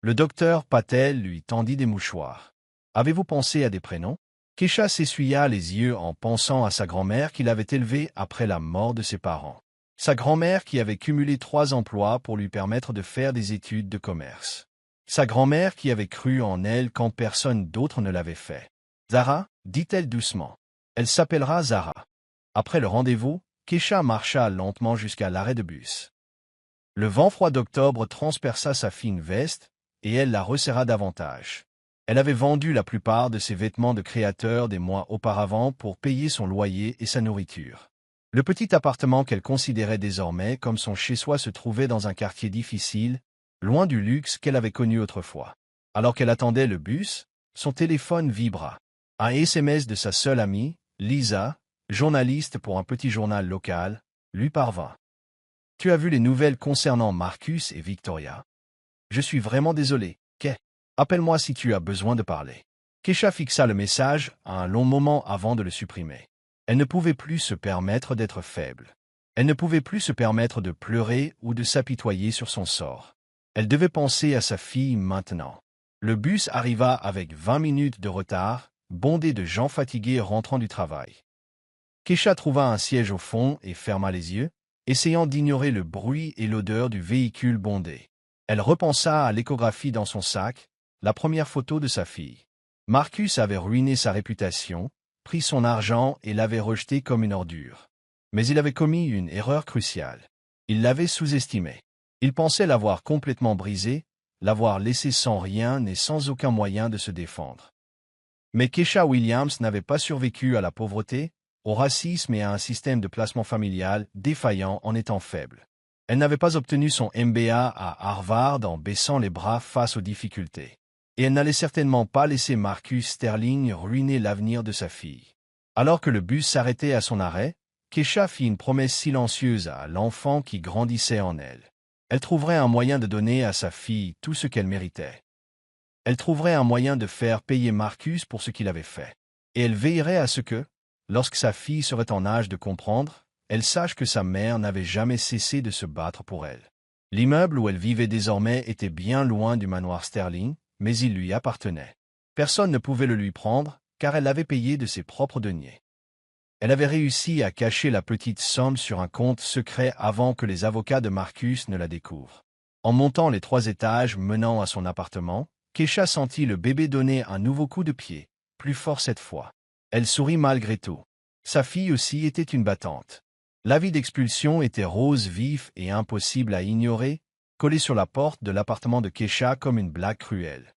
Le docteur Patel lui tendit des mouchoirs. « Avez-vous pensé à des prénoms ?» Kesha s'essuya les yeux en pensant à sa grand-mère qu'il avait élevée après la mort de ses parents. Sa grand-mère qui avait cumulé 3 emplois pour lui permettre de faire des études de commerce. Sa grand-mère qui avait cru en elle quand personne d'autre ne l'avait fait. « Zara, dit-elle doucement. Elle s'appellera Zara. » Après le rendez-vous, Kesha marcha lentement jusqu'à l'arrêt de bus. Le vent froid d'octobre transperça sa fine veste, et elle la resserra davantage. Elle avait vendu la plupart de ses vêtements de créateur des mois auparavant pour payer son loyer et sa nourriture. Le petit appartement qu'elle considérait désormais comme son chez-soi se trouvait dans un quartier difficile, loin du luxe qu'elle avait connu autrefois. Alors qu'elle attendait le bus, son téléphone vibra. Un SMS de sa seule amie, Lisa, journaliste pour un petit journal local, lui parvint. « Tu as vu les nouvelles concernant Marcus et Victoria? Je suis vraiment désolé, Kay. Appelle-moi si tu as besoin de parler. » Kesha fixa le message à un long moment avant de le supprimer. Elle ne pouvait plus se permettre d'être faible. Elle ne pouvait plus se permettre de pleurer ou de s'apitoyer sur son sort. Elle devait penser à sa fille maintenant. Le bus arriva avec 20 minutes de retard, bondé de gens fatigués rentrant du travail. Kesha trouva un siège au fond et ferma les yeux, essayant d'ignorer le bruit et l'odeur du véhicule bondé. Elle repensa à l'échographie dans son sac, la première photo de sa fille. Marcus avait ruiné sa réputation, pris son argent et l'avait rejeté comme une ordure. Mais il avait commis une erreur cruciale. Il l'avait sous-estimée. Il pensait l'avoir complètement brisée, l'avoir laissée sans rien et sans aucun moyen de se défendre. Mais Kesha Williams n'avait pas survécu à la pauvreté, au racisme et à un système de placement familial défaillant en étant faible. Elle n'avait pas obtenu son MBA à Harvard en baissant les bras face aux difficultés. Et elle n'allait certainement pas laisser Marcus Sterling ruiner l'avenir de sa fille. Alors que le bus s'arrêtait à son arrêt, Kesha fit une promesse silencieuse à l'enfant qui grandissait en elle. Elle trouverait un moyen de donner à sa fille tout ce qu'elle méritait. Elle trouverait un moyen de faire payer Marcus pour ce qu'il avait fait. Et elle veillerait à ce que, lorsque sa fille serait en âge de comprendre, elle sache que sa mère n'avait jamais cessé de se battre pour elle. L'immeuble où elle vivait désormais était bien loin du manoir Sterling, mais il lui appartenait. Personne ne pouvait le lui prendre, car elle l'avait payé de ses propres deniers. Elle avait réussi à cacher la petite somme sur un compte secret avant que les avocats de Marcus ne la découvrent. En montant les 3 étages menant à son appartement, Kesha sentit le bébé donner un nouveau coup de pied, plus fort cette fois. Elle sourit malgré tout. Sa fille aussi était une battante. L'avis d'expulsion était rose vif et impossible à ignorer, collé sur la porte de l'appartement de Kesha comme une blague cruelle.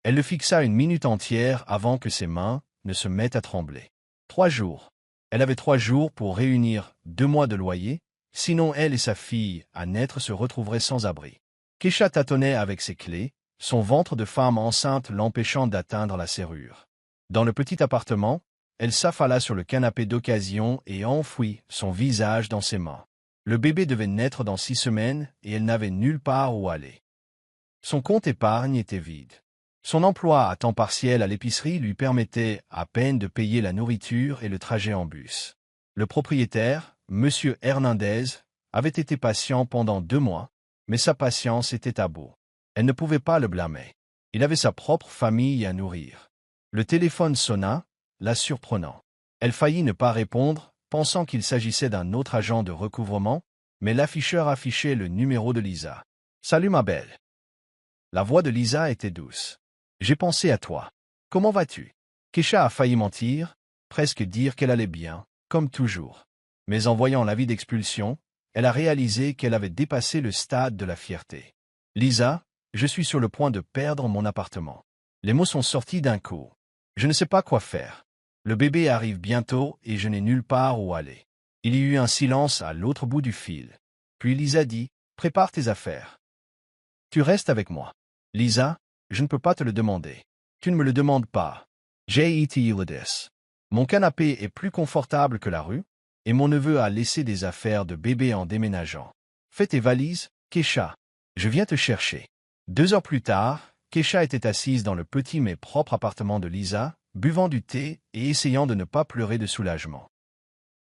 Elle le fixa une minute entière avant que ses mains ne se mettent à trembler. 3 jours. Elle avait 3 jours pour réunir 2 mois de loyer, sinon elle et sa fille à naître se retrouveraient sans abri. Keisha tâtonnait avec ses clés, son ventre de femme enceinte l'empêchant d'atteindre la serrure. Dans le petit appartement, elle s'affala sur le canapé d'occasion et enfouit son visage dans ses mains. Le bébé devait naître dans 6 semaines et elle n'avait nulle part où aller. Son compte épargne était vide. Son emploi à temps partiel à l'épicerie lui permettait à peine de payer la nourriture et le trajet en bus. Le propriétaire, M. Hernandez, avait été patient pendant 2 mois, mais sa patience était à bout. Elle ne pouvait pas le blâmer. Il avait sa propre famille à nourrir. Le téléphone sonna, la surprenant. Elle faillit ne pas répondre, pensant qu'il s'agissait d'un autre agent de recouvrement, mais l'afficheur affichait le numéro de Lisa. « Salut ma belle. » La voix de Lisa était douce. « J'ai pensé à toi. Comment vas-tu » Keisha a failli mentir, presque dire qu'elle allait bien, comme toujours. Mais en voyant l'avis d'expulsion, elle a réalisé qu'elle avait dépassé le stade de la fierté. « Lisa, je suis sur le point de perdre mon appartement. » Les mots sont sortis d'un coup. « Je ne sais pas quoi faire. Le bébé arrive bientôt et je n'ai nulle part où aller. » Il y eut un silence à l'autre bout du fil. Puis Lisa dit, « Prépare tes affaires. Tu restes avec moi. » « Lisa, je ne peux pas te le demander. Tu ne me le demandes pas. J.E.T. Mon canapé est plus confortable que la rue, et mon neveu a laissé des affaires de bébé en déménageant. Fais tes valises, Keisha. Je viens te chercher. » 2 heures plus tard, Keisha était assise dans le petit mais propre appartement de Lisa, buvant du thé et essayant de ne pas pleurer de soulagement.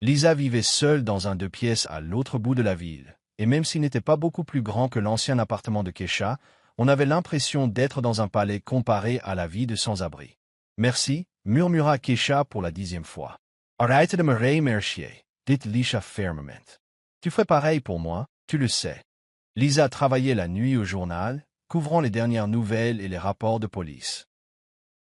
Lisa vivait seule dans un 2 pièces à l'autre bout de la ville, et même s'il n'était pas beaucoup plus grand que l'ancien appartement de Keisha, on avait l'impression d'être dans un palais comparé à la vie de sans-abri. « Merci, » murmura Keisha pour la 10e fois. « Arrête de me remercier, dit Lisa fermement. Tu ferais pareil pour moi, tu le sais. » Lisa travaillait la nuit au journal, couvrant les dernières nouvelles et les rapports de police.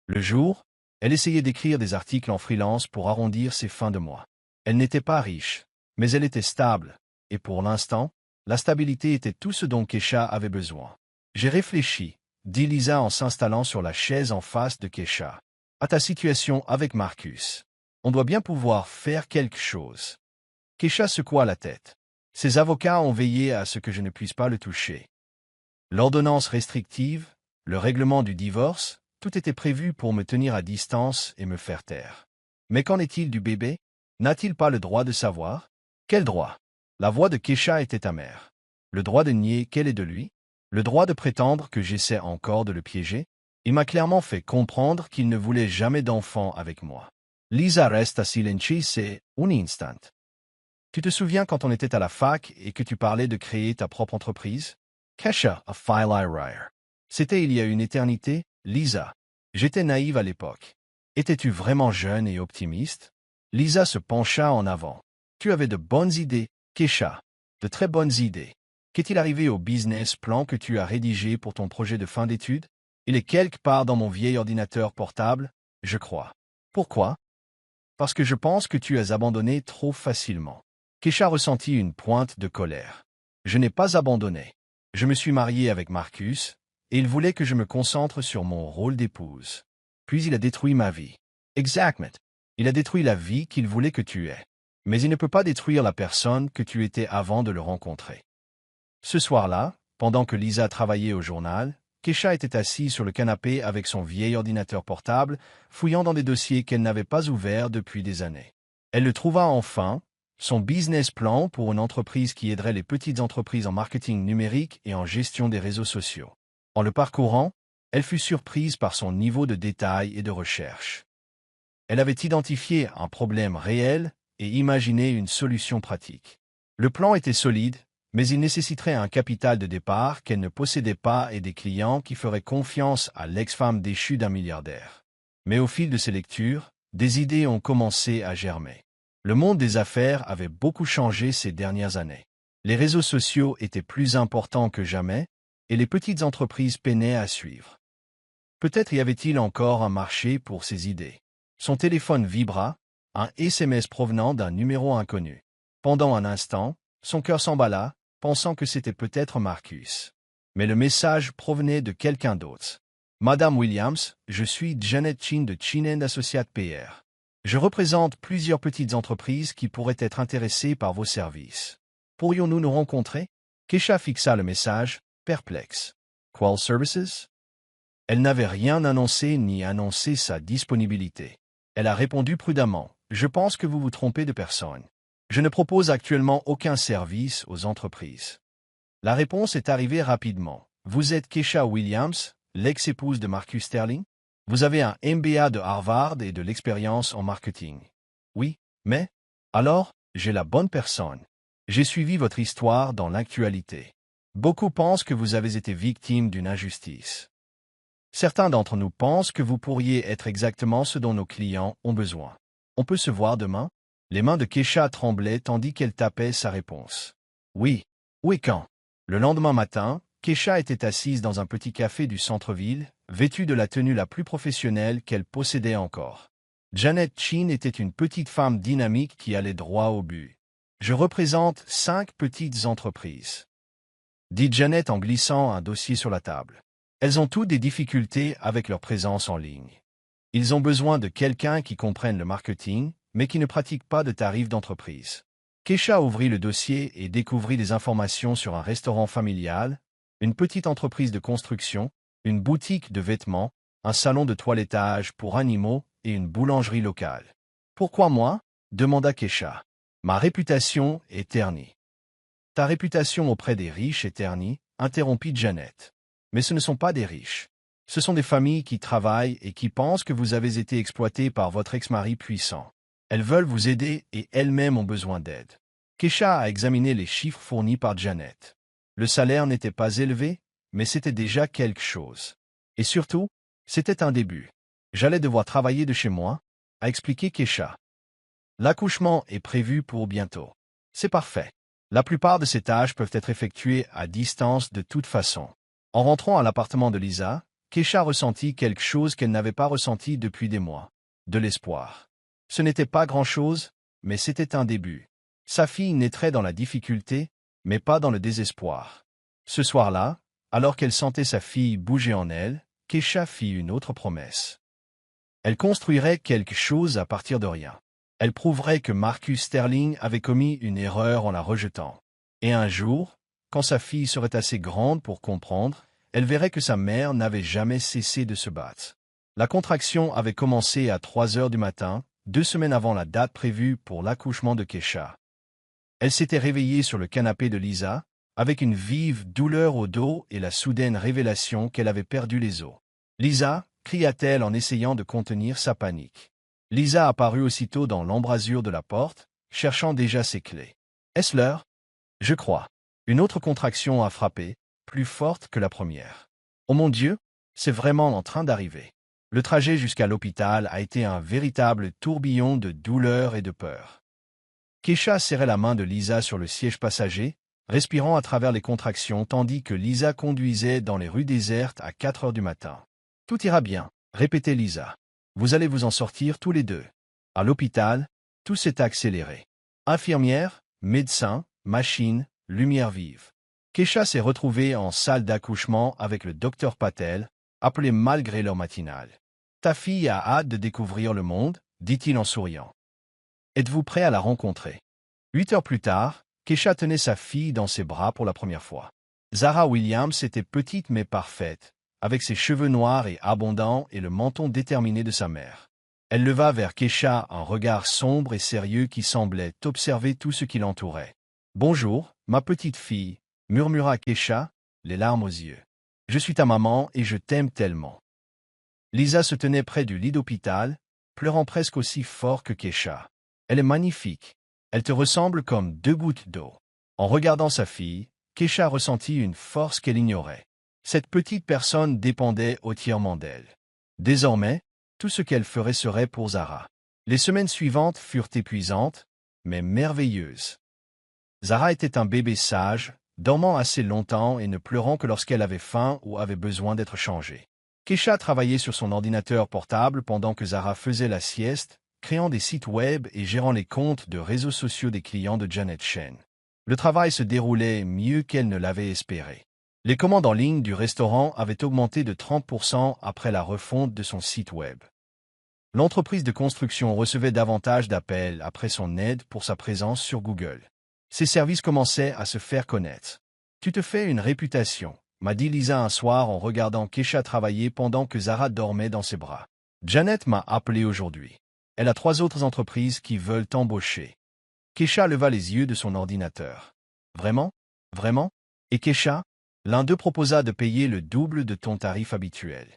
Le jour, elle essayait d'écrire des articles en freelance pour arrondir ses fins de mois. Elle n'était pas riche, mais elle était stable, et pour l'instant, la stabilité était tout ce dont Keisha avait besoin. « J'ai réfléchi, » dit Lisa en s'installant sur la chaise en face de Keisha, « à ta situation avec Marcus. On doit bien pouvoir faire quelque chose. » Keisha secoua la tête. Ses avocats ont veillé à ce que je ne puisse pas le toucher. L'ordonnance restrictive, le règlement du divorce, tout était prévu pour me tenir à distance et me faire taire. Mais qu'en est-il du bébé? N'a-t-il pas le droit de savoir? Quel droit? La voix de Keisha était amère. Le droit de nier qu'elle est de lui? Le droit de prétendre que j'essaie encore de le piéger? Il m'a clairement fait comprendre qu'il ne voulait jamais d'enfant avec moi. Lisa resta silencieuse un instant. Tu te souviens quand on était à la fac et que tu parlais de créer ta propre entreprise? Keisha, a file rire. C'était il y a une éternité, Lisa. J'étais naïve à l'époque. Étais-tu vraiment jeune et optimiste? Lisa se pencha en avant. Tu avais de bonnes idées, Keisha. De très bonnes idées. Qu'est-il arrivé au business plan que tu as rédigé pour ton projet de fin d'études? Il est quelque part dans mon vieil ordinateur portable, je crois. Pourquoi? Parce que je pense que tu as abandonné trop facilement. Keisha ressentit une pointe de colère. Je n'ai pas abandonné. Je me suis marié avec Marcus, et il voulait que je me concentre sur mon rôle d'épouse. Puis il a détruit ma vie. Exactement. Il a détruit la vie qu'il voulait que tu aies. Mais il ne peut pas détruire la personne que tu étais avant de le rencontrer. Ce soir-là, pendant que Lisa travaillait au journal, Keisha était assise sur le canapé avec son vieil ordinateur portable, fouillant dans des dossiers qu'elle n'avait pas ouverts depuis des années. Elle le trouva enfin, son business plan pour une entreprise qui aiderait les petites entreprises en marketing numérique et en gestion des réseaux sociaux. En le parcourant, elle fut surprise par son niveau de détail et de recherche. Elle avait identifié un problème réel et imaginé une solution pratique. Le plan était solide, mais il nécessiterait un capital de départ qu'elle ne possédait pas et des clients qui feraient confiance à l'ex-femme déchue d'un milliardaire. Mais au fil de ses lectures, des idées ont commencé à germer. Le monde des affaires avait beaucoup changé ces dernières années. Les réseaux sociaux étaient plus importants que jamais, et les petites entreprises peinaient à suivre. Peut-être y avait-il encore un marché pour ces idées. Son téléphone vibra, un SMS provenant d'un numéro inconnu. Pendant un instant, son cœur s'emballa, pensant que c'était peut-être Marcus. Mais le message provenait de quelqu'un d'autre. « Madame Williams, je suis Janet Chin de Chin & Associates PR. Je représente plusieurs petites entreprises qui pourraient être intéressées par vos services. Pourrions-nous nous rencontrer? Kesha fixa le message, perplexe. Qual services? Elle n'avait rien annoncé ni annoncé sa disponibilité. Elle a répondu prudemment. Je pense que vous vous trompez de personne. Je ne propose actuellement aucun service aux entreprises. La réponse est arrivée rapidement. Vous êtes Kesha Williams, l'ex-épouse de Marcus Sterling? Vous avez un MBA de Harvard et de l'expérience en marketing. Oui, mais alors, j'ai la bonne personne. J'ai suivi votre histoire dans l'actualité. Beaucoup pensent que vous avez été victime d'une injustice. Certains d'entre nous pensent que vous pourriez être exactement ce dont nos clients ont besoin. On peut se voir demain? Les mains de Kesha tremblaient tandis qu'elle tapait sa réponse. Oui. Où et quand? Le lendemain matin, Kesha était assise dans un petit café du centre-ville, vêtue de la tenue la plus professionnelle qu'elle possédait encore. Janet Chin était une petite femme dynamique qui allait droit au but. Je représente 5 petites entreprises, dit Janet en glissant un dossier sur la table. Elles ont toutes des difficultés avec leur présence en ligne. Ils ont besoin de quelqu'un qui comprenne le marketing, mais qui ne pratique pas de tarifs d'entreprise. Kesha ouvrit le dossier et découvrit des informations sur un restaurant familial, une petite entreprise de construction, une boutique de vêtements, un salon de toilettage pour animaux et une boulangerie locale. Pourquoi moi? Demanda Kesha. Ma réputation est ternie. Ta réputation auprès des riches est ternie, interrompit Janet. Mais ce ne sont pas des riches. Ce sont des familles qui travaillent et qui pensent que vous avez été exploité par votre ex-mari puissant. Elles veulent vous aider et elles-mêmes ont besoin d'aide. Kesha a examiné les chiffres fournis par Janet. Le salaire n'était pas élevé, mais c'était déjà quelque chose. Et surtout, c'était un début. J'allais devoir travailler de chez moi, a expliqué Kesha. L'accouchement est prévu pour bientôt. C'est parfait. La plupart de ces tâches peuvent être effectuées à distance de toute façon. En rentrant à l'appartement de Lisa, Kesha ressentit quelque chose qu'elle n'avait pas ressenti depuis des mois. De l'espoir. Ce n'était pas grand-chose, mais c'était un début. Sa fille naîtrait dans la difficulté, mais pas dans le désespoir. Ce soir-là, alors qu'elle sentait sa fille bouger en elle, Kesha fit une autre promesse. Elle construirait quelque chose à partir de rien. Elle prouverait que Marcus Sterling avait commis une erreur en la rejetant. Et un jour, quand sa fille serait assez grande pour comprendre, elle verrait que sa mère n'avait jamais cessé de se battre. La contraction avait commencé à 3 heures du matin, 2 semaines avant la date prévue pour l'accouchement de Kesha. Elle s'était réveillée sur le canapé de Lisa, avec une vive douleur au dos et la soudaine révélation qu'elle avait perdu les os. « Lisa !» cria-t-elle en essayant de contenir sa panique. Lisa apparut aussitôt dans l'embrasure de la porte, cherchant déjà ses clés. « Est-ce l'heure? » « Je crois. » Une autre contraction a frappé, plus forte que la première. « Oh mon Dieu, c'est vraiment en train d'arriver. » Le trajet jusqu'à l'hôpital a été un véritable tourbillon de douleur et de peur. Kesha serrait la main de Lisa sur le siège passager, respirant à travers les contractions tandis que Lisa conduisait dans les rues désertes à 4 heures du matin. « Tout ira bien, » répétait Lisa. « Vous allez vous en sortir tous les deux. » À l'hôpital, tout s'est accéléré. Infirmière, médecin, machine, lumière vive. Kesha s'est retrouvée en salle d'accouchement avec le docteur Patel, appelé malgré l'heure matinale. « Ta fille a hâte de découvrir le monde, » dit-il en souriant. « Êtes-vous prêt à la rencontrer? » 8 heures plus tard, Kesha tenait sa fille dans ses bras pour la première fois. Zara Williams était petite mais parfaite, avec ses cheveux noirs et abondants et le menton déterminé de sa mère. Elle leva vers Kesha un regard sombre et sérieux qui semblait observer tout ce qui l'entourait. « Bonjour, ma petite fille, » murmura Kesha, les larmes aux yeux. « Je suis ta maman et je t'aime tellement. » Lisa se tenait près du lit d'hôpital, pleurant presque aussi fort que Kesha. « Elle est magnifique. Elle te ressemble comme 2 gouttes d'eau. » En regardant sa fille, Kesha ressentit une force qu'elle ignorait. Cette petite personne dépendait entièrement d'elle. Désormais, tout ce qu'elle ferait serait pour Zara. Les semaines suivantes furent épuisantes, mais merveilleuses. Zara était un bébé sage, dormant assez longtemps et ne pleurant que lorsqu'elle avait faim ou avait besoin d'être changée. Kesha travaillait sur son ordinateur portable pendant que Zara faisait la sieste, créant des sites web et gérant les comptes de réseaux sociaux des clients de Janet Chen. Le travail se déroulait mieux qu'elle ne l'avait espéré. Les commandes en ligne du restaurant avaient augmenté de 30% après la refonte de son site web. L'entreprise de construction recevait davantage d'appels après son aide pour sa présence sur Google. Ses services commençaient à se faire connaître. Tu te fais une réputation, m'a dit Lisa un soir en regardant Keisha travailler pendant que Zara dormait dans ses bras. Janet m'a appelé aujourd'hui. Elle a 3 autres entreprises qui veulent t'embaucher. Keisha leva les yeux de son ordinateur. Vraiment? Vraiment? Et Keisha? L'un d'eux proposa de payer le double de ton tarif habituel.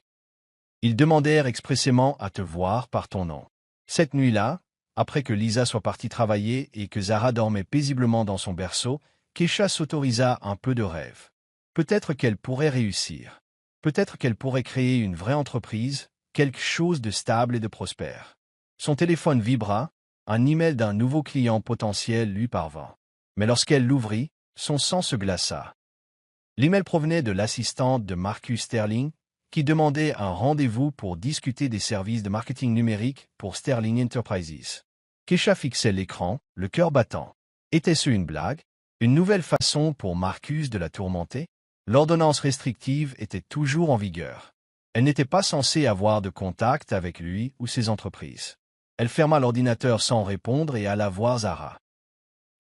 Ils demandèrent expressément à te voir par ton nom. Cette nuit-là, après que Lisa soit partie travailler et que Zara dormait paisiblement dans son berceau, Keisha s'autorisa un peu de rêve. Peut-être qu'elle pourrait réussir. Peut-être qu'elle pourrait créer une vraie entreprise, quelque chose de stable et de prospère. Son téléphone vibra, un email d'un nouveau client potentiel lui parvint. Mais lorsqu'elle l'ouvrit, son sang se glaça. L'email provenait de l'assistante de Marcus Sterling, qui demandait un rendez-vous pour discuter des services de marketing numérique pour Sterling Enterprises. Keisha fixait l'écran, le cœur battant. Était-ce une blague? Une nouvelle façon pour Marcus de la tourmenter? L'ordonnance restrictive était toujours en vigueur. Elle n'était pas censée avoir de contact avec lui ou ses entreprises. Elle ferma l'ordinateur sans répondre et alla voir Zara.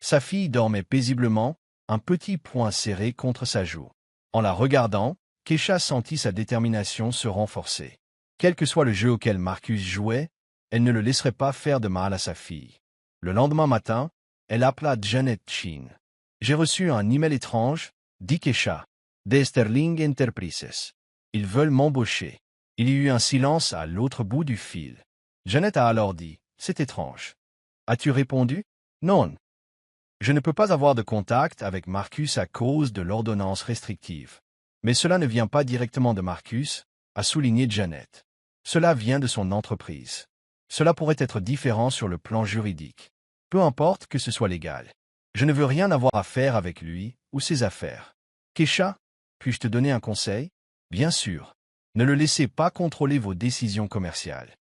Sa fille dormait paisiblement, un petit poing serré contre sa joue. En la regardant, Keisha sentit sa détermination se renforcer. Quel que soit le jeu auquel Marcus jouait, elle ne le laisserait pas faire de mal à sa fille. Le lendemain matin, elle appela Janet Chin. « J'ai reçu un email étrange, dit Keisha, des Sterling Enterprises. Ils veulent m'embaucher. » Il y eut un silence à l'autre bout du fil. Janet a alors dit « C'est étrange. » As-tu répondu? « Non. Je ne peux pas avoir de contact avec Marcus à cause de l'ordonnance restrictive. Mais cela ne vient pas directement de Marcus, a souligné Janet. Cela vient de son entreprise. Cela pourrait être différent sur le plan juridique. Peu importe que ce soit légal. Je ne veux rien avoir à faire avec lui ou ses affaires. Keisha, puis-je te donner un conseil? Bien sûr. Ne le laissez pas contrôler vos décisions commerciales.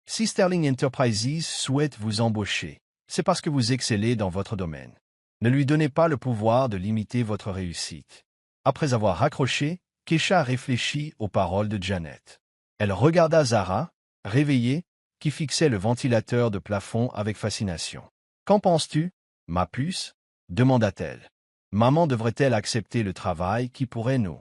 Si Sterling Enterprises souhaite vous embaucher, c'est parce que vous excellez dans votre domaine. Ne lui donnez pas le pouvoir de limiter votre réussite. Après avoir raccroché, Keisha réfléchit aux paroles de Janet. Elle regarda Zara, réveillée, qui fixait le ventilateur de plafond avec fascination. « Qu'en penses-tu, ma puce ?» demanda-t-elle. « Maman devrait-elle accepter le travail qui pourrait nous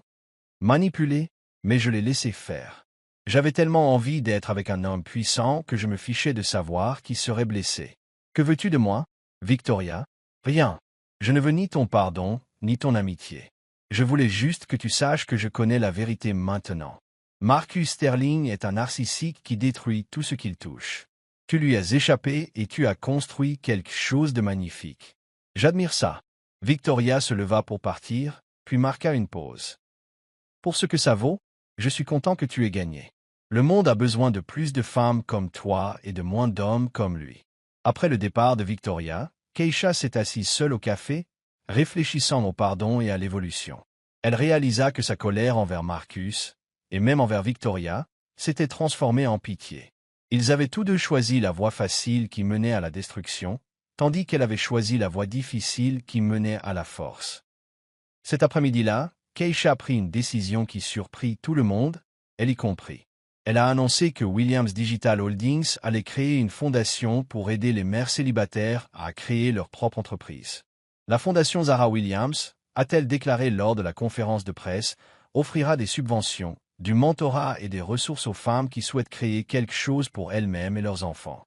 manipuler? Mais je l'ai laissé faire. J'avais tellement envie d'être avec un homme puissant que je me fichais de savoir qui serait blessé. Que veux-tu de moi, Victoria? Rien. Je ne veux ni ton pardon, ni ton amitié. Je voulais juste que tu saches que je connais la vérité maintenant. Marcus Sterling est un narcissique qui détruit tout ce qu'il touche. Tu lui as échappé et tu as construit quelque chose de magnifique. J'admire ça. » Victoria se leva pour partir, puis marqua une pause. « Pour ce que ça vaut, je suis content que tu aies gagné. Le monde a besoin de plus de femmes comme toi et de moins d'hommes comme lui. » Après le départ de Victoria, Keisha s'est assise seule au café, réfléchissant au pardon et à l'évolution. Elle réalisa que sa colère envers Marcus, et même envers Victoria, s'était transformée en pitié. Ils avaient tous deux choisi la voie facile qui menait à la destruction, tandis qu'elle avait choisi la voie difficile qui menait à la force. Cet après-midi-là, Keisha prit une décision qui surprit tout le monde, elle y compris. Elle a annoncé que Williams Digital Holdings allait créer une fondation pour aider les mères célibataires à créer leur propre entreprise. La fondation Zara Williams, a-t-elle déclaré lors de la conférence de presse, offrira des subventions, du mentorat et des ressources aux femmes qui souhaitent créer quelque chose pour elles-mêmes et leurs enfants.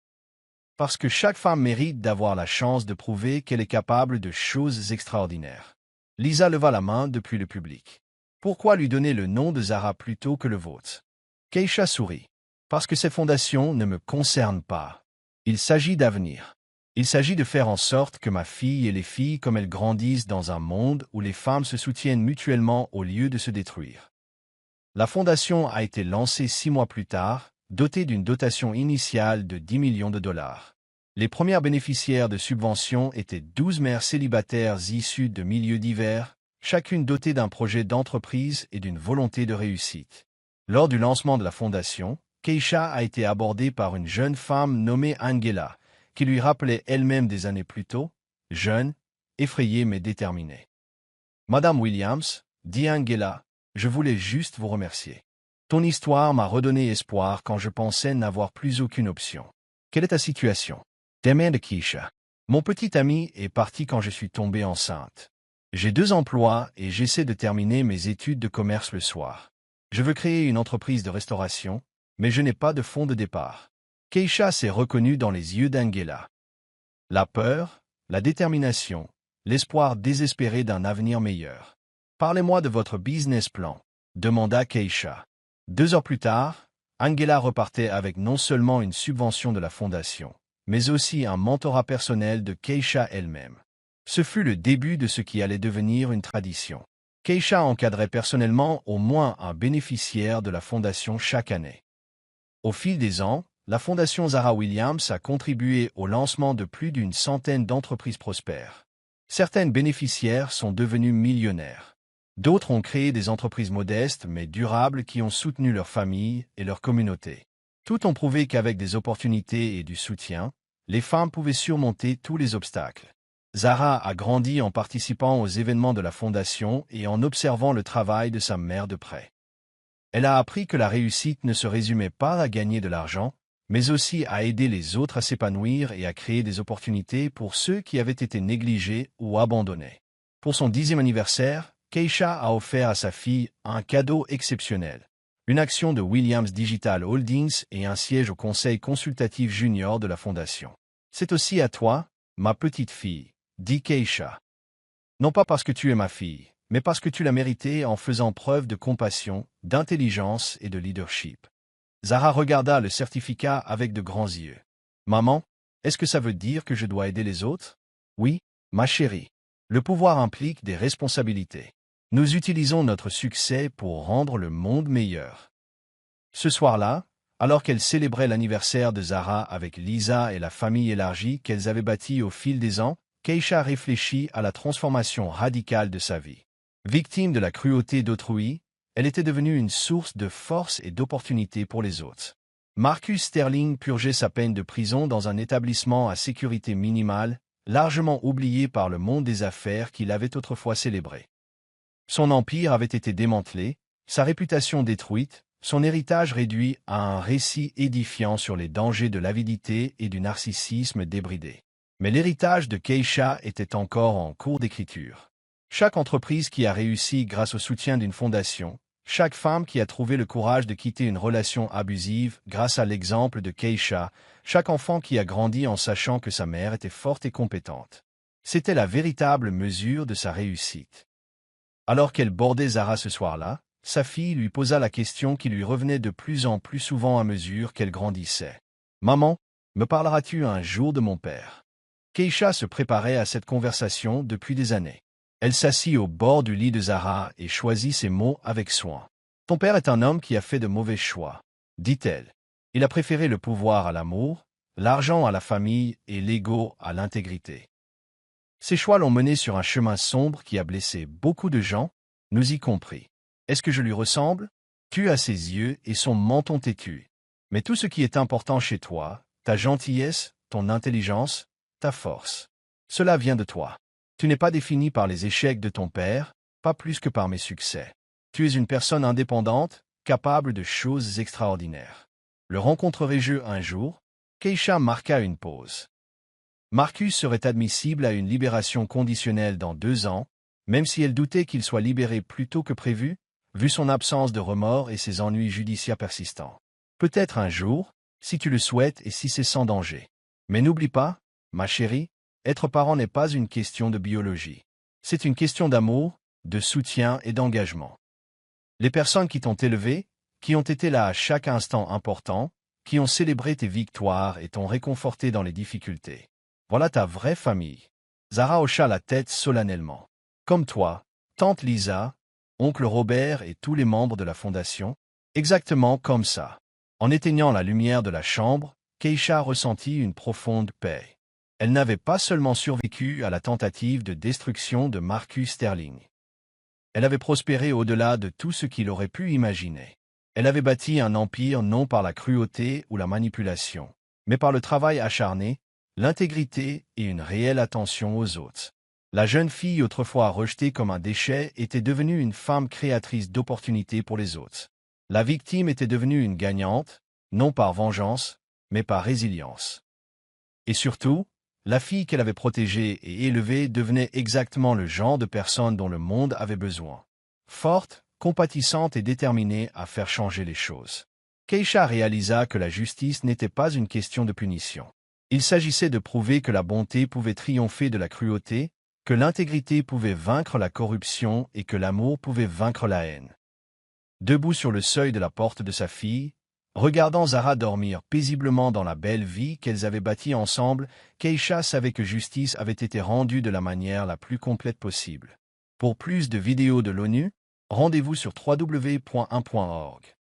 Parce que chaque femme mérite d'avoir la chance de prouver qu'elle est capable de choses extraordinaires. Lisa leva la main depuis le public. Pourquoi lui donner le nom de Zara plutôt que le vôtre? Keisha sourit. Parce que cette fondation ne me concerne pas. Il s'agit d'avenir. Il s'agit de faire en sorte que ma fille et les filles comme elles grandissent dans un monde où les femmes se soutiennent mutuellement au lieu de se détruire. La fondation a été lancée 6 mois plus tard, dotée d'une dotation initiale de 10 millions de dollars. Les premières bénéficiaires de subventions étaient 12 mères célibataires issues de milieux divers, chacune dotée d'un projet d'entreprise et d'une volonté de réussite. Lors du lancement de la fondation, Keisha a été abordée par une jeune femme nommée Angela, qui lui rappelait elle-même des années plus tôt, jeune, effrayée mais déterminée. « Madame Williams, dit Angela, je voulais juste vous remercier. Ton histoire m'a redonné espoir quand je pensais n'avoir plus aucune option. Quelle est ta situation? Demande Keisha. Mon petit ami est parti quand je suis tombée enceinte. J'ai 2 emplois et j'essaie de terminer mes études de commerce le soir. Je veux créer une entreprise de restauration, mais je n'ai pas de fonds de départ. Keisha s'est reconnue dans les yeux d'Angela. La peur, la détermination, l'espoir désespéré d'un avenir meilleur. Parlez-moi de votre business plan, demanda Keisha. 2 heures plus tard, Angela repartait avec non seulement une subvention de la fondation, mais aussi un mentorat personnel de Keisha elle-même. Ce fut le début de ce qui allait devenir une tradition. Keisha encadrait personnellement au moins un bénéficiaire de la fondation chaque année. Au fil des ans, la fondation Zara Williams a contribué au lancement de plus d'une centaine d'entreprises prospères. Certaines bénéficiaires sont devenues millionnaires. D'autres ont créé des entreprises modestes mais durables qui ont soutenu leur famille et leur communauté. Toutes ont prouvé qu'avec des opportunités et du soutien, les femmes pouvaient surmonter tous les obstacles. Zara a grandi en participant aux événements de la fondation et en observant le travail de sa mère de près. Elle a appris que la réussite ne se résumait pas à gagner de l'argent, mais aussi à aider les autres à s'épanouir et à créer des opportunités pour ceux qui avaient été négligés ou abandonnés. Pour son 10e anniversaire, Keisha a offert à sa fille un cadeau exceptionnel. Une action de Williams Digital Holdings et un siège au conseil consultatif junior de la fondation. C'est aussi à toi, ma petite fille, dit Keisha. Non pas parce que tu es ma fille, mais parce que tu l'as mérité en faisant preuve de compassion, d'intelligence et de leadership. Zara regarda le certificat avec de grands yeux. Maman, est-ce que ça veut dire que je dois aider les autres? Oui, ma chérie. Le pouvoir implique des responsabilités. Nous utilisons notre succès pour rendre le monde meilleur. Ce soir-là, alors qu'elle célébrait l'anniversaire de Zara avec Lisa et la famille élargie qu'elles avaient bâtie au fil des ans, Keisha réfléchit à la transformation radicale de sa vie. Victime de la cruauté d'autrui, elle était devenue une source de force et d'opportunités pour les autres. Marcus Sterling purgeait sa peine de prison dans un établissement à sécurité minimale, largement oublié par le monde des affaires qu'il avait autrefois célébré. Son empire avait été démantelé, sa réputation détruite, son héritage réduit à un récit édifiant sur les dangers de l'avidité et du narcissisme débridé. Mais l'héritage de Keisha était encore en cours d'écriture. Chaque entreprise qui a réussi grâce au soutien d'une fondation, chaque femme qui a trouvé le courage de quitter une relation abusive grâce à l'exemple de Keisha, chaque enfant qui a grandi en sachant que sa mère était forte et compétente. C'était la véritable mesure de sa réussite. Alors qu'elle bordait Zara ce soir-là, sa fille lui posa la question qui lui revenait de plus en plus souvent à mesure qu'elle grandissait. « Maman, me parleras-tu un jour de mon père ?» Keisha se préparait à cette conversation depuis des années. Elle s'assit au bord du lit de Zara et choisit ses mots avec soin. « Ton père est un homme qui a fait de mauvais choix, » dit-elle. « Il a préféré le pouvoir à l'amour, l'argent à la famille et l'ego à l'intégrité. Ces choix l'ont mené sur un chemin sombre qui a blessé beaucoup de gens, nous y compris. Est-ce que je lui ressemble? Tu as ses yeux et son menton têtu. Mais tout ce qui est important chez toi, ta gentillesse, ton intelligence, ta force, cela vient de toi. Tu n'es pas défini par les échecs de ton père, pas plus que par mes succès. Tu es une personne indépendante, capable de choses extraordinaires. Le rencontrerai-je un jour? Keisha marqua une pause. Marcus serait admissible à une libération conditionnelle dans 2 ans, même si elle doutait qu'il soit libéré plus tôt que prévu, vu son absence de remords et ses ennuis judiciaires persistants. Peut-être un jour, si tu le souhaites et si c'est sans danger. Mais n'oublie pas, ma chérie, être parent n'est pas une question de biologie. C'est une question d'amour, de soutien et d'engagement. Les personnes qui t'ont élevé, qui ont été là à chaque instant important, qui ont célébré tes victoires et t'ont réconforté dans les difficultés. Voilà ta vraie famille. Zara hocha la tête solennellement. Comme toi, tante Lisa, oncle Robert et tous les membres de la fondation, exactement comme ça. En éteignant la lumière de la chambre, Keisha ressentit une profonde paix. Elle n'avait pas seulement survécu à la tentative de destruction de Marcus Sterling. Elle avait prospéré au-delà de tout ce qu'il aurait pu imaginer. Elle avait bâti un empire non par la cruauté ou la manipulation, mais par le travail acharné, l'intégrité et une réelle attention aux autres. La jeune fille autrefois rejetée comme un déchet était devenue une femme créatrice d'opportunités pour les autres. La victime était devenue une gagnante, non par vengeance, mais par résilience. Et surtout, la fille qu'elle avait protégée et élevée devenait exactement le genre de personne dont le monde avait besoin. Forte, compatissante et déterminée à faire changer les choses. Keisha réalisa que la justice n'était pas une question de punition. Il s'agissait de prouver que la bonté pouvait triompher de la cruauté, que l'intégrité pouvait vaincre la corruption et que l'amour pouvait vaincre la haine. Debout sur le seuil de la porte de sa fille, regardant Zara dormir paisiblement dans la belle vie qu'elles avaient bâtie ensemble, Keisha savait que justice avait été rendue de la manière la plus complète possible. Pour plus de vidéos de l'ONU, rendez-vous sur www.1.org.